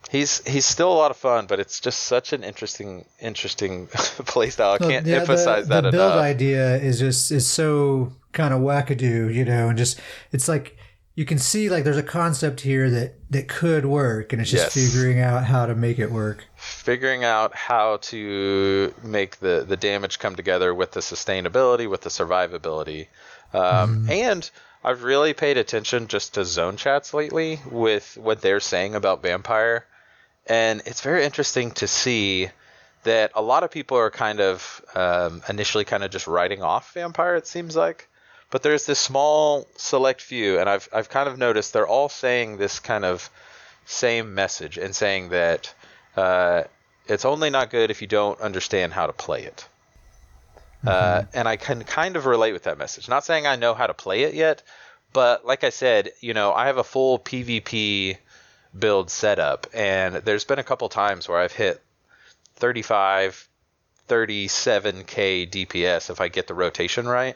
He's still a lot of fun, but it's just such an interesting playstyle. I can't emphasize that enough. The build idea is so kind of wackadoo, and just it's like you can see like there's a concept here that could work, and it's just figuring out how to make it work. Figuring out how to make the damage come together with the sustainability, with the survivability, and I've really paid attention just to zone chats lately with what they're saying about Vampire. And it's very interesting to see that a lot of people are kind of initially kind of just writing off Vampire, it seems like. But there's this small select few, and I've kind of noticed they're all saying this kind of same message and saying that it's only not good if you don't understand how to play it. And I can kind of relate with that message. Not saying I know how to play it yet, but like I said, I have a full PvP build setup, and there's been a couple times where I've hit 35, 37k DPS if I get the rotation right,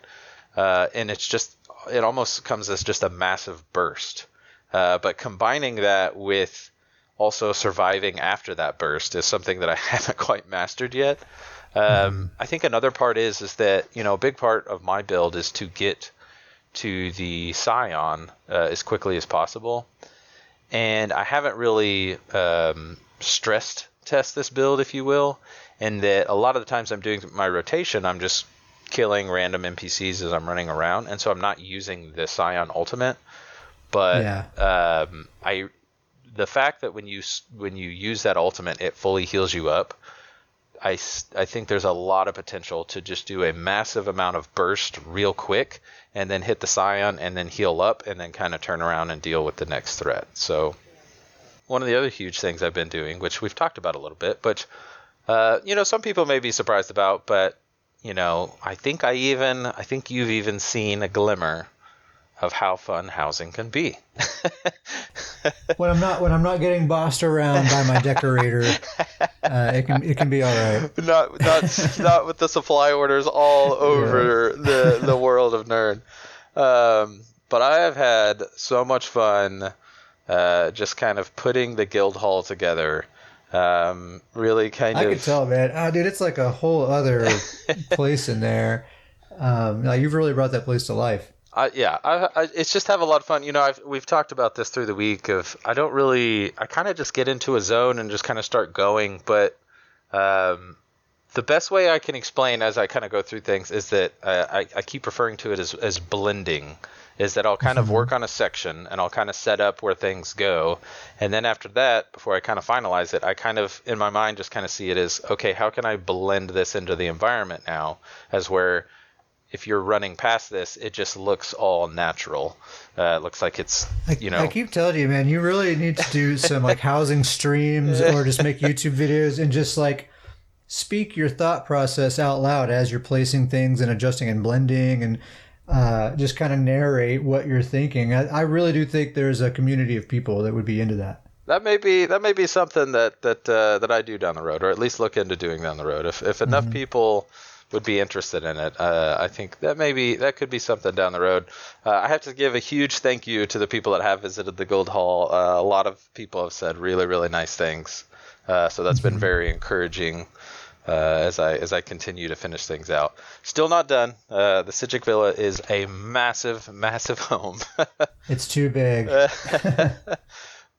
and it almost comes as just a massive burst. But combining that with also surviving after that burst is something that I haven't quite mastered yet. I think another part is that a big part of my build is to get to the Scion as quickly as possible. And I haven't really stress test this build, if you will, and that a lot of the times I'm doing my rotation, I'm just killing random NPCs as I'm running around, and so I'm not using the Scion ultimate. But the fact that when you use that ultimate, it fully heals you up, I think there's a lot of potential to just do a massive amount of burst real quick and then hit the Scion and then heal up and then kind of turn around and deal with the next threat. So one of the other huge things I've been doing, which we've talked about a little bit, but some people may be surprised about, but I think you've even seen a glimmer of how fun housing can be. when I'm not getting bossed around by my decorator, it can be all right. Not with the supply orders all over the world of Nerd. But I have had so much fun just kind of putting the guild hall together. Really kind of. I could tell, man. Dude, it's like a whole other place in there. You've really brought that place to life. It's just have a lot of fun. We've talked about this through the week of I kind of just get into a zone and just kind of start going. But the best way I can explain as I kind of go through things is that I keep referring to it as blending. Is that I'll kind of work on a section and I'll kind of set up where things go. And then after that, before I kind of finalize it, I kind of, in my mind, just kind of see it as, okay, how can I blend this into the environment now as where if you're running past this, it just looks all natural. It looks like it's, I keep telling you, man, you really need to do some like housing streams or just make YouTube videos and just like speak your thought process out loud as you're placing things and adjusting and blending, and just kind of narrate what you're thinking. I really do think there's a community of people that would be into that. That may be something that I do down the road, or at least look into doing down the road. If enough people would be interested in it, I think that could be something down the road. I have to give a huge thank you to the people that have visited the Guild Hall. A lot of people have said really, really nice things, so that's been very encouraging as I continue to finish things out. Still not done. The Sijic Villa is a massive, massive home. It's too big.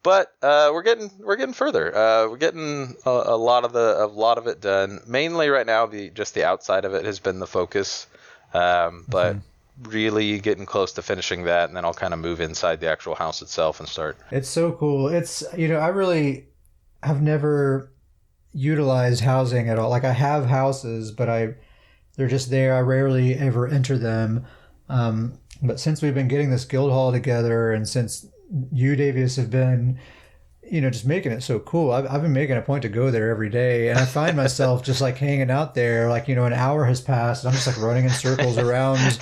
But we're getting further. We're getting a lot of it done. Mainly right now, just the outside of it has been the focus. But really getting close to finishing that, and then I'll kind of move inside the actual house itself and start. It's so cool. It's I really have never utilized housing at all. Like I have houses, but they're just there. I rarely ever enter them. But since we've been getting this guild hall together, and since you, Davius, have been, just making it so cool, I've been making a point to go there every day, and I find myself just like hanging out there, like, an hour has passed, and I'm just like running in circles around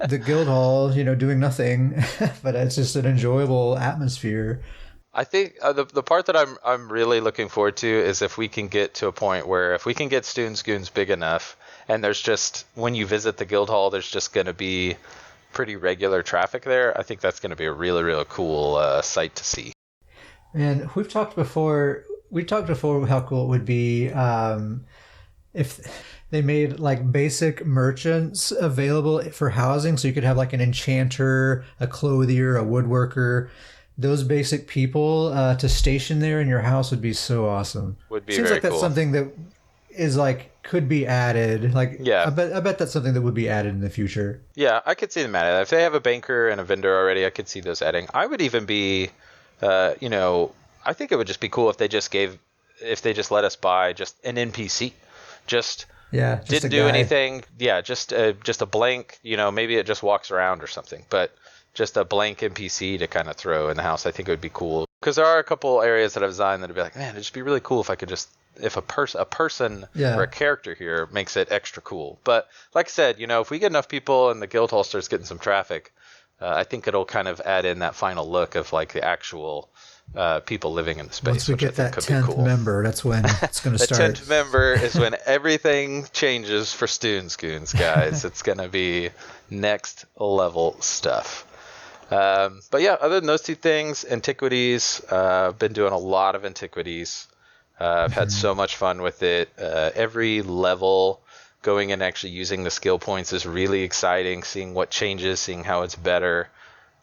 the guild hall, doing nothing, but it's just an enjoyable atmosphere. I think the part that I'm really looking forward to is if we can get to a point where if we can get Stoon's Goons big enough, and there's just, when you visit the guild hall, there's just going to be pretty regular traffic there. I think that's going to be a really, really cool sight to see. And we've talked before how cool it would be if they made like basic merchants available for housing, so you could have like an enchanter, a clothier, a woodworker. Those basic people to station there in your house would be so awesome. Would be Seems very like that's cool. something that is like could be added. Like, yeah, I bet that's something that would be added in the future. Yeah, I could see them adding. If they have a banker and a vendor already, I could see those adding. I would even be, I think it would just be cool if they just let us buy just an NPC, didn't do anything. Yeah, just a blank. Maybe it just walks around or something, but just a blank NPC to kind of throw in the house. I think it would be cool, because there are a couple areas that I've designed that would be like, man, it'd just be really cool if I could just. If a person or a character here makes it extra cool. But like I said, if we get enough people and the guild hall starts getting some traffic, I think it'll kind of add in that final look of like the actual people living in the space. Once we get that 10th member, that's when it's going to start. The 10th member is when everything changes for Stoon's Goons, guys. It's going to be next level stuff. But yeah, other than those two things, Antiquities, I've been doing a lot of Antiquities. I've had so much fun with it. Every level, going and actually using the skill points is really exciting. Seeing what changes, seeing how it's better.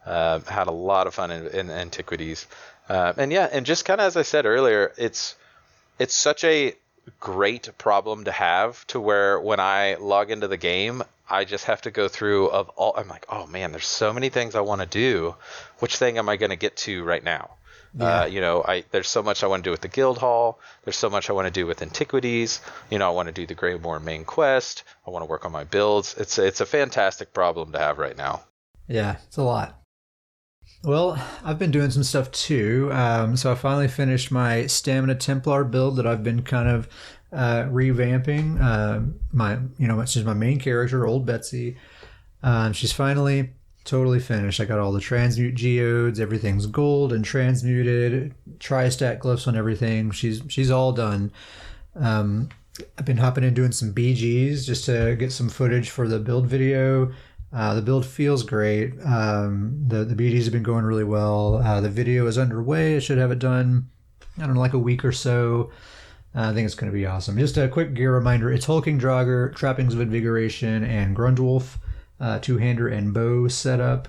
Had a lot of fun in Antiquities. And just kind of as I said earlier, it's such a great problem to have, to where when I log into the game, I just have to go through I'm like, oh man, there's so many things I want to do. Which thing am I going to get to right now? Yeah. There's so much I want to do with the guild hall. There's so much I want to do with Antiquities. I want to do the Greymoor main quest. I want to work on my builds. It's a fantastic problem to have right now. Yeah, it's a lot. Well, I've been doing some stuff too. So I finally finished my Stamina Templar build that I've been kind of revamping. Which is my main character, Old Betsy. She's finally totally finished. I got all the transmute geodes. Everything's gold and transmuted. Tri-stat glyphs on everything. She's all done. I've been hopping in doing some BGs just to get some footage for the build video. The build feels great. The BGs have been going really well. The video is underway. I should have it done, like a week or so. I think it's going to be awesome. Just a quick gear reminder. It's Hulking Draugr, Trappings of Invigoration, and Grundwolf. Two-hander and bow setup.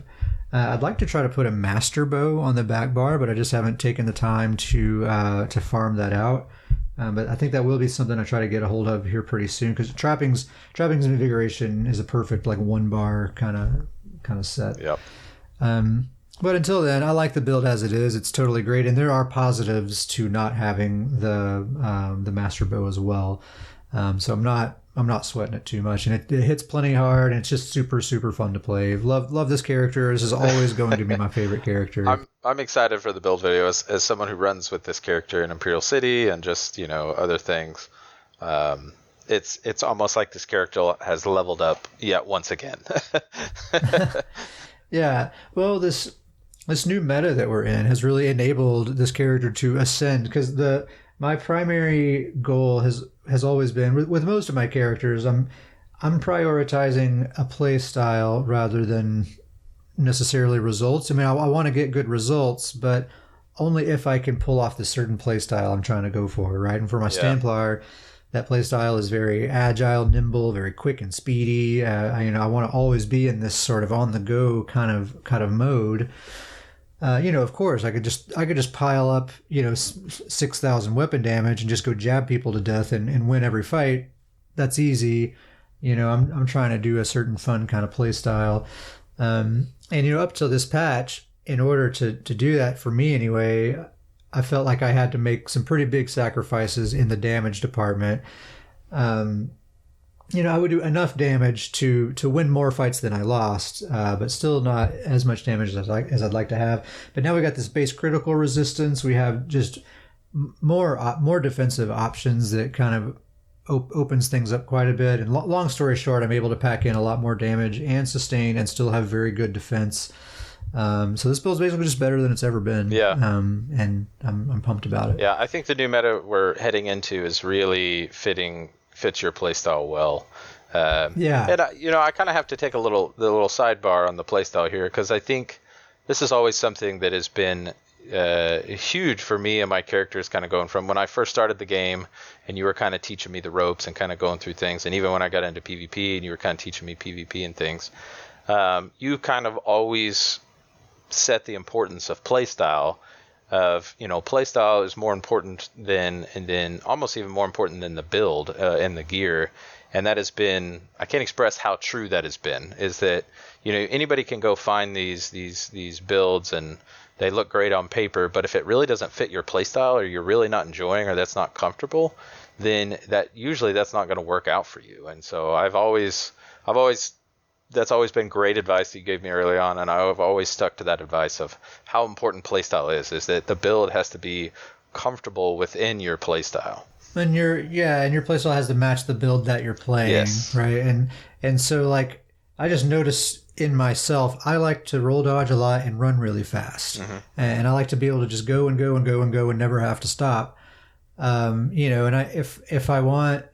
I'd like to try to put a master bow on the back bar, but I just haven't taken the time to farm that out. But I think that will be something I try to get a hold of here pretty soon, because trappings of invigoration is a perfect like one bar kind of set. Yep. But until then, I like the build as it is. It's totally great, and there are positives to not having the master bow as well. So I'm not I'm not sweating it too much, and it hits plenty hard, and it's just super, super fun to play. Love this character. This is always going to be my favorite character. I'm excited for the build video as someone who runs with this character in Imperial City and just, other things. It's almost like this character has leveled up yet once again. Yeah. Well, this new meta that we're in has really enabled this character to ascend, because my primary goal has always been with most of my characters, I'm prioritizing a play style rather than necessarily results. I mean, I want to get good results, but only if I can pull off the certain play style I'm trying to go for, right? And for my Stamplar, that play style is very agile, nimble, very quick and speedy. I want to always be in this sort of on the go kind of mode. Of course, I could just pile up, 6,000 weapon damage and just go jab people to death and win every fight. That's easy. I'm trying to do a certain fun kind of play style. And up till this patch, in order to do that for me anyway, I felt like I had to make some pretty big sacrifices in the damage department. I would do enough damage to win more fights than I lost, but still not as much damage as I'd like to have. But now we got this base critical resistance. We have just more defensive options that kind of opens things up quite a bit. And long story short, I'm able to pack in a lot more damage and sustain and still have very good defense. So this build is basically just better than it's ever been. Yeah. And I'm pumped about it. Yeah, I think the new meta we're heading into is really fits your playstyle well. And I kind of have to take the little sidebar on the playstyle here, because I think this is always something that has been huge for me and my characters, kind of going from when I first started the game and you were kind of teaching me the ropes and kind of going through things, and even when I got into PvP and you were kind of teaching me PvP and things, you kind of always set the importance of playstyle. Playstyle is more important than almost even more important than the build and the gear. And that has been, I can't express how true that has been, is that, anybody can go find these builds and they look great on paper, but if it really doesn't fit your playstyle, or you're really not enjoying, or that's not comfortable, then that's not going to work out for you. And so that's always been great advice that you gave me early on, and I've always stuck to that advice of how important playstyle is that the build has to be comfortable within your playstyle. And your playstyle has to match the build that you're playing, yes. Right? And so, like, I just noticed in myself, I like to roll dodge a lot and run really fast. Mm-hmm. And I like to be able to just go and go and go and go and never have to stop. And if I want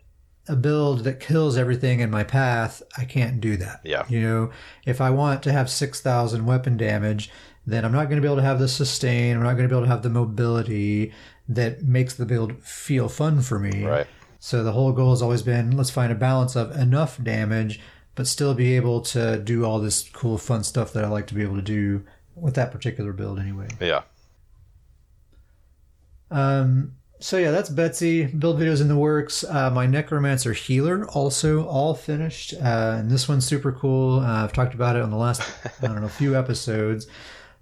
a build that kills everything in my path, I can't do that. Yeah. If I want to have 6,000 weapon damage, then I'm not going to be able to have the sustain. I'm not going to be able to have the mobility that makes the build feel fun for me. Right. So the whole goal has always been, let's find a balance of enough damage, but still be able to do all this cool, fun stuff that I like to be able to do with that particular build anyway. Yeah. So yeah, that's Betsy. Build videos in the works. My Necromancer Healer also all finished. And this one's super cool. I've talked about it on the last, few episodes.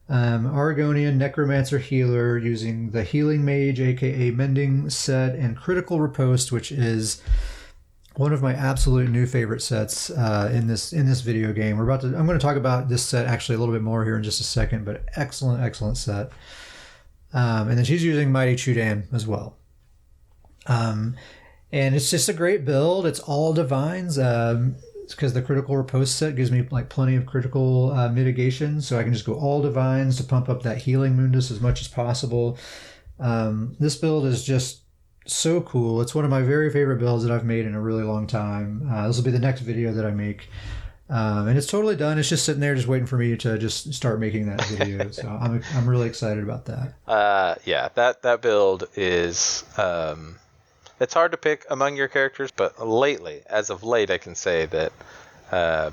Argonian Necromancer Healer using the Healing Mage, aka Mending set, and Critical Riposte, which is one of my absolute new favorite sets in this video game. I'm going to talk about this set actually a little bit more here in just a second, but excellent set. And then she's using Mighty Chudan as well. And it's just a great build. It's all divines. It's because the Critical Riposte set gives me like plenty of critical mitigation, so I can just go all divines to pump up that healing Mundus as much as possible. This build is just so cool. It's one of my very favorite builds that I've made in a really long time. This will be the next video that I make. And it's totally done. It's just sitting there just waiting for me to just start making that video. So I'm really excited about that. That build is it's hard to pick among your characters, but as of late, I can say that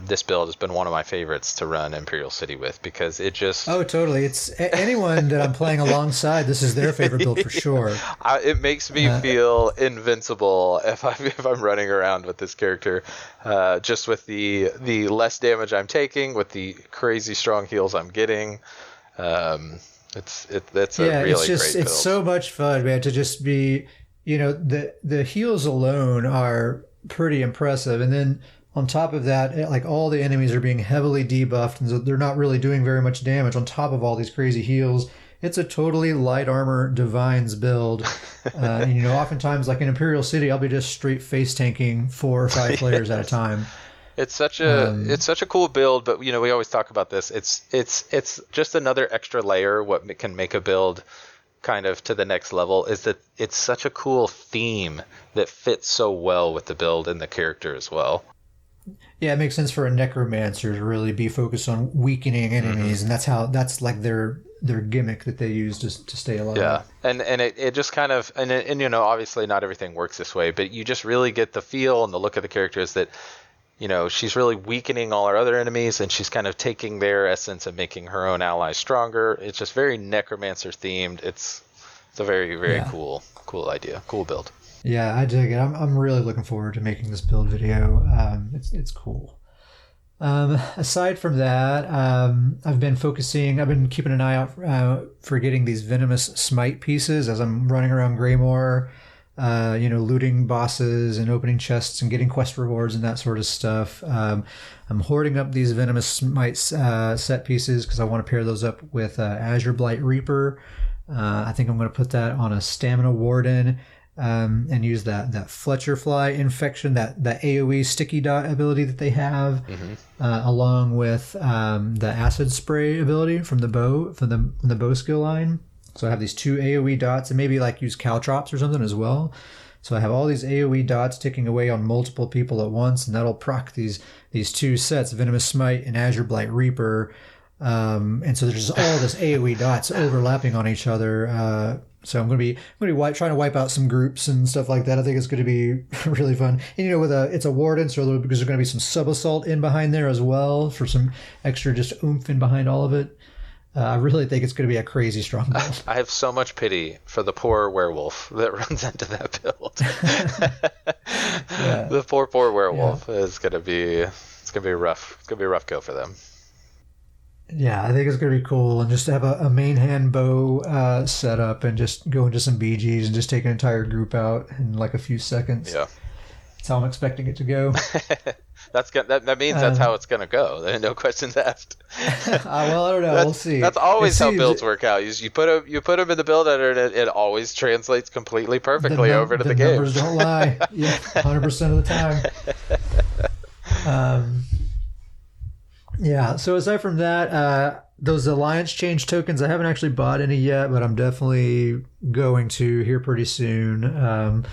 this build has been one of my favorites to run Imperial City with, because it just... Oh, totally. It's anyone that I'm playing alongside, this is their favorite build for sure. It makes me feel invincible if I'm running around with this character, just with the less damage I'm taking, with the crazy strong heals I'm getting. It's a really great build. It's so much fun, man, to just be... the heals alone are pretty impressive. And then on top of that, like all the enemies are being heavily debuffed, and so they're not really doing very much damage on top of all these crazy heals. It's a totally light armor Divines build. And, oftentimes, like in Imperial City, I'll be just straight face tanking 4 or 5 players at a time. It's such a cool build, but we always talk about this. It's just another extra layer. What can make a build kind of to the next level is that it's such a cool theme that fits so well with the build and the character as well. Yeah, it makes sense for a necromancer to really be focused on weakening enemies, and that's like their gimmick that they use to stay alive. Yeah, and it just kind of and obviously not everything works this way, but you just really get the feel and the look of the characters that she's really weakening all our other enemies, and she's kind of taking their essence and making her own allies stronger. It's just very necromancer themed. It's a very, very cool idea, cool build. Yeah, I dig it. I'm really looking forward to making this build video. It's cool. Aside from that, I've been keeping an eye out for getting these venomous smite pieces as I'm running around Greymoor, looting bosses and opening chests and getting quest rewards and that sort of stuff. I'm hoarding up these venomous smite set pieces because I want to pair those up with Azure Blight Reaper. I think I'm going to put that on a Stamina Warden. And use that Fletcher Fly infection, that AoE sticky dot ability that they have, along with the acid spray ability from the bow skill line. So I have these 2 AoE dots, and maybe like use caltrops or something as well. So I have all these AoE dots ticking away on multiple people at once, and that'll proc these 2 sets, Venomous Smite and Azure Blight Reaper. And so there's just all this AoE dots overlapping on each other. So I'm going to be trying to wipe out some groups and stuff like that. I think it's going to be really fun. And it's a warden, so because there's going to be some sub assault in behind there as well for some extra just oomph in behind all of it. I really think it's going to be a crazy strong build. I have so much pity for the poor werewolf that runs into that build. The poor werewolf is going to be rough. It's going to be a rough go for them. Yeah, I think it's going to be cool, and just to have a main hand bow set up and just go into some BGs and just take an entire group out in like a few seconds. Yeah. That's how I'm expecting it to go. That means that's how it's going to go. There are no questions asked. Well, I don't know. We'll see. That's always how builds work out. You put them in the build editor, and it always translates completely perfectly over to the game. The numbers don't lie. Yeah, 100% of the time. Yeah, so aside from that, those Alliance Change tokens, I haven't actually bought any yet, but I'm definitely going to here pretty soon.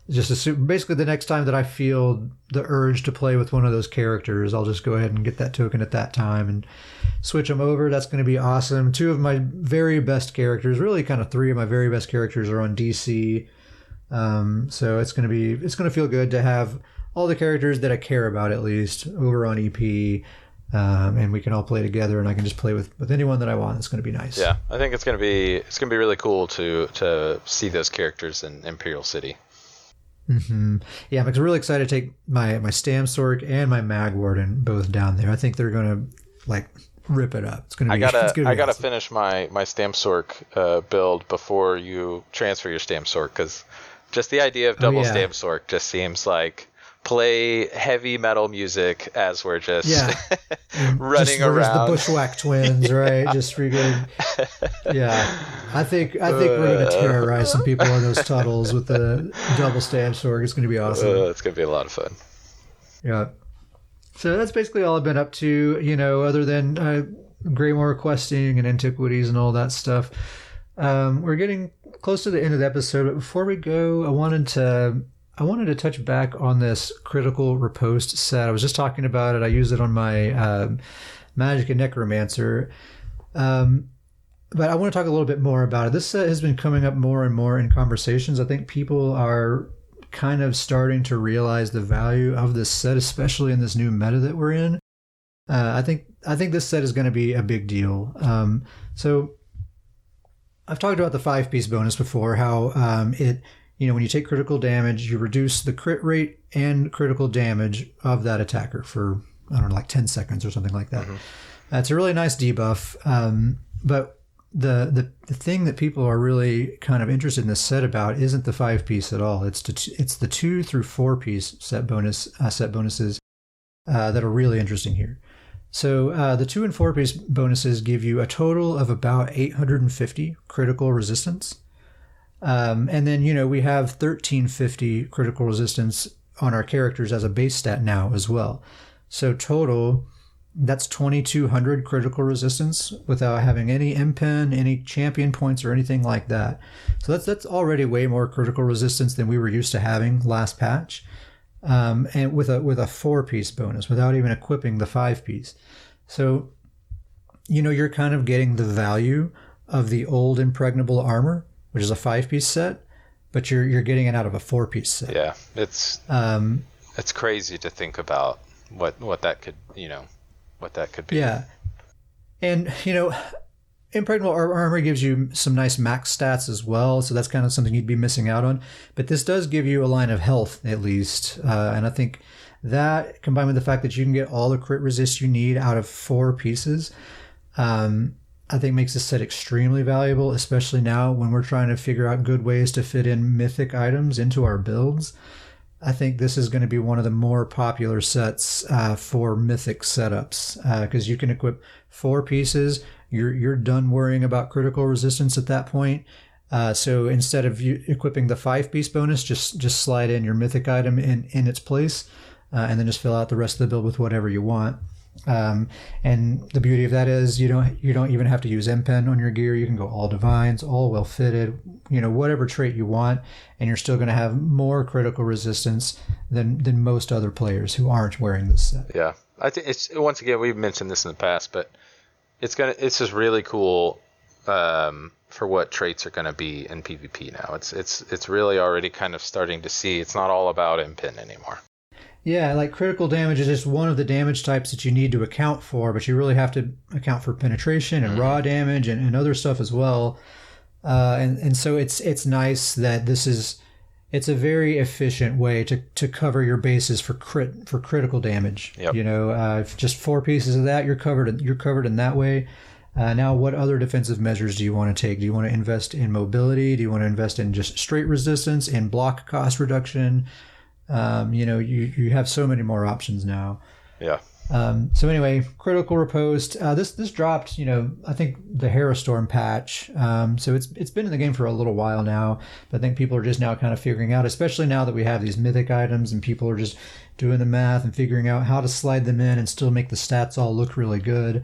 Basically the next time that I feel the urge to play with one of those characters, I'll just go ahead and get that token at that time and switch them over. That's going to be awesome. 2 of my very best characters, really kind of 3 of my very best characters are on DC. So it's going to feel good to have all the characters that I care about at least over on EP. And we can all play together, and I can just play with anyone that I want. It's going to be nice. Yeah, I think it's going to be really cool to see those characters in Imperial City. Mm-hmm. Yeah, I'm really excited to take my Stamsork and my Mag Warden both down there. I think they're going to rip it up. It's going to be. I gotta finish my Stamsork build before you transfer your Stamsork, because just the idea of double Stamsork just seems like. Play heavy metal music as we're just running around. The Bushwhack twins, right? Just freaking. Yeah, I think we're going to terrorize some people on those tunnels with the double Stamsork. It's going to be awesome. It's going to be a lot of fun. Yeah. So that's basically all I've been up to. Other than Greymoor questing and Antiquities and all that stuff. We're getting close to the end of the episode, but before we go, I wanted to touch back on this critical riposte set. I was just talking about it. I use it on my Magic and Necromancer. But I want to talk a little bit more about it. This set has been coming up more and more in conversations. I think people are kind of starting to realize the value of this set, especially in this new meta that we're in. I think this set is going to be a big deal. So I've talked about the 5-piece bonus before, how when you take critical damage, you reduce the crit rate and critical damage of that attacker for, 10 seconds or something like that. Mm-hmm. It's a really nice debuff. But the thing that people are really kind of interested in this set about isn't the 5-piece at all. It's the 2 through 4-piece set bonuses that are really interesting here. So the 2 and 4-piece bonuses give you a total of about 850 critical resistance. And then, we have 1350 critical resistance on our characters as a base stat now as well. So total, that's 2200 critical resistance without having any impen, any champion points, or anything like that. So that's already way more critical resistance than we were used to having last patch. And with a 4-piece bonus without even equipping the 5-piece. So, you're kind of getting the value of the old impregnable armor, which is a 5-piece set, but you're getting it out of a 4-piece set. Yeah, it's crazy to think about what that could be. Yeah, and impregnable armor gives you some nice max stats as well, so that's kind of something you'd be missing out on. But this does give you a line of health at least, and I think that combined with the fact that you can get all the crit resist you need out of 4 pieces, I think makes this set extremely valuable, especially now when we're trying to figure out good ways to fit in mythic items into our builds. I think this is going to be one of the more popular sets for mythic setups, because you can equip 4 pieces. You're done worrying about critical resistance at that point. So instead of you equipping the 5-piece bonus, just slide in your mythic item in its place, and then just fill out the rest of the build with whatever you want. And the beauty of that is you don't even have to use impen on your gear. You can go all divines, all well fitted, whatever trait you want, and you're still going to have more critical resistance than most other players who aren't wearing this set. Yeah, I think it's, once again, we've mentioned this in the past, but it's just really cool for what traits are going to be in PvP now. It's really already kind of starting to see it's not all about impen anymore. Yeah, like critical damage is just one of the damage types that you need to account for, but you really have to account for penetration and raw damage and other stuff as well. And so it's nice that it's a very efficient way to cover your bases for critical damage. Yep. If just 4 pieces of that, you're covered in that way. Now, what other defensive measures do you want to take? Do you want to invest in mobility? Do you want to invest in just straight resistance, in block cost reduction? You have so many more options now. Yeah. So anyway, critical riposte. This dropped, I think the Herostorm patch. So it's been in the game for a little while now, but I think people are just now kind of figuring out, especially now that we have these mythic items and people are just doing the math and figuring out how to slide them in and still make the stats all look really good.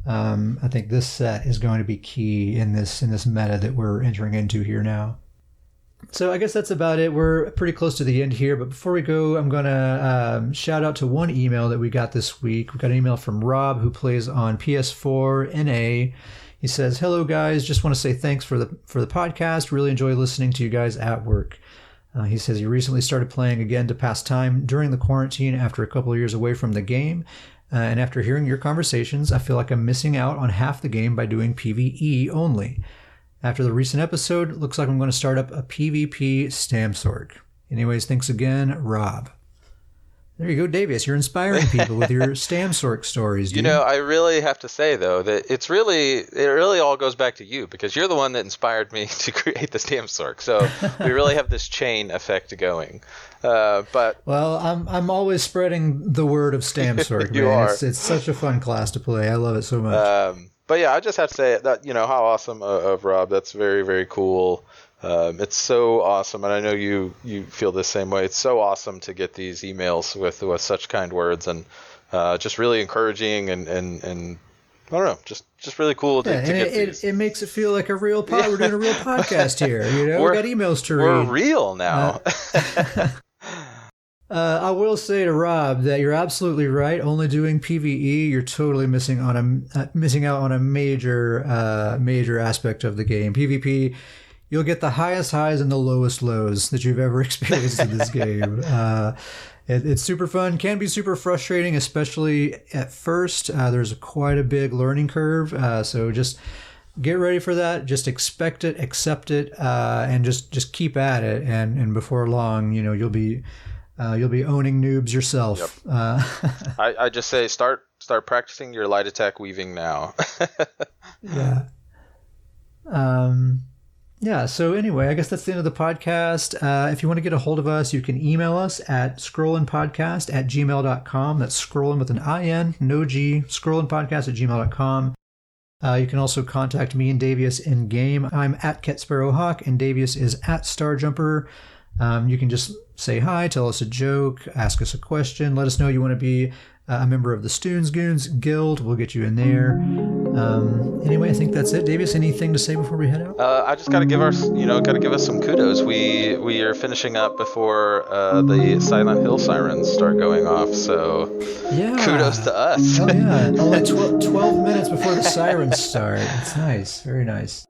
I think this set is going to be key in this meta that we're entering into here now. So I guess that's about it. We're pretty close to the end here, but before we go, I'm going to shout out to one email that we got this week. We got an email from Rob, who plays on PS4 NA. He says, "Hello guys, just want to say thanks for the podcast. Really enjoy listening to you guys at work." He says he recently started playing again to pass time during the quarantine after a couple of years away from the game. And after hearing your conversations, I feel like I'm missing out on half the game by doing PvE only. After the recent episode, it looks like I'm going to start up a PvP Stamsorg. Anyways, thanks again, Rob. There you go, Davius. You're inspiring people with your Stamsorg stories, dude. I really have to say, though, that it really all goes back to you, because you're the one that inspired me to create the Stamsorg. So we really have this chain effect going. But I'm always spreading the word of Stamsorg, man. You are. It's such a fun class to play. I love it so much. But yeah, I just have to say that, how awesome of Rob. That's very, very cool. It's so awesome, and I know you feel the same way. It's so awesome to get these emails with such kind words, and just really encouraging, and I don't know, just really cool to get these. It makes it feel like a real pod. We're doing a real podcast here. We got emails to read. We're real now. I will say to Rob that you're absolutely right. Only doing PvE, you're totally missing out on a major aspect of the game. PvP, you'll get the highest highs and the lowest lows that you've ever experienced in this game. It's super fun, can be super frustrating, especially at first. There's quite a big learning curve, so just get ready for that. Just expect it, accept it, and just keep at it. And before long, you'll be owning noobs yourself. Yep. I just say start practicing your light attack weaving now. Yeah. Yeah, so anyway, I guess that's the end of the podcast. If you want to get a hold of us, you can email us at scrollinpodcast@gmail.com. That's scrollin with an I-N, no G, scrollinpodcast@gmail.com. You can also contact me and Davius in game. I'm at KetSparrowHawk, and Davius is at Starjumper. You can just say hi, tell us a joke, ask us a question, let us know you want to be a member of the Stoons Goons Guild. We'll get you in there. Anyway, I think that's it. Davius, anything to say before we head out? I just got to give us some kudos. We are finishing up before the Silent Hill sirens start going off. So yeah, kudos to us. Oh yeah, only 12 minutes before the sirens start. It's nice, very nice.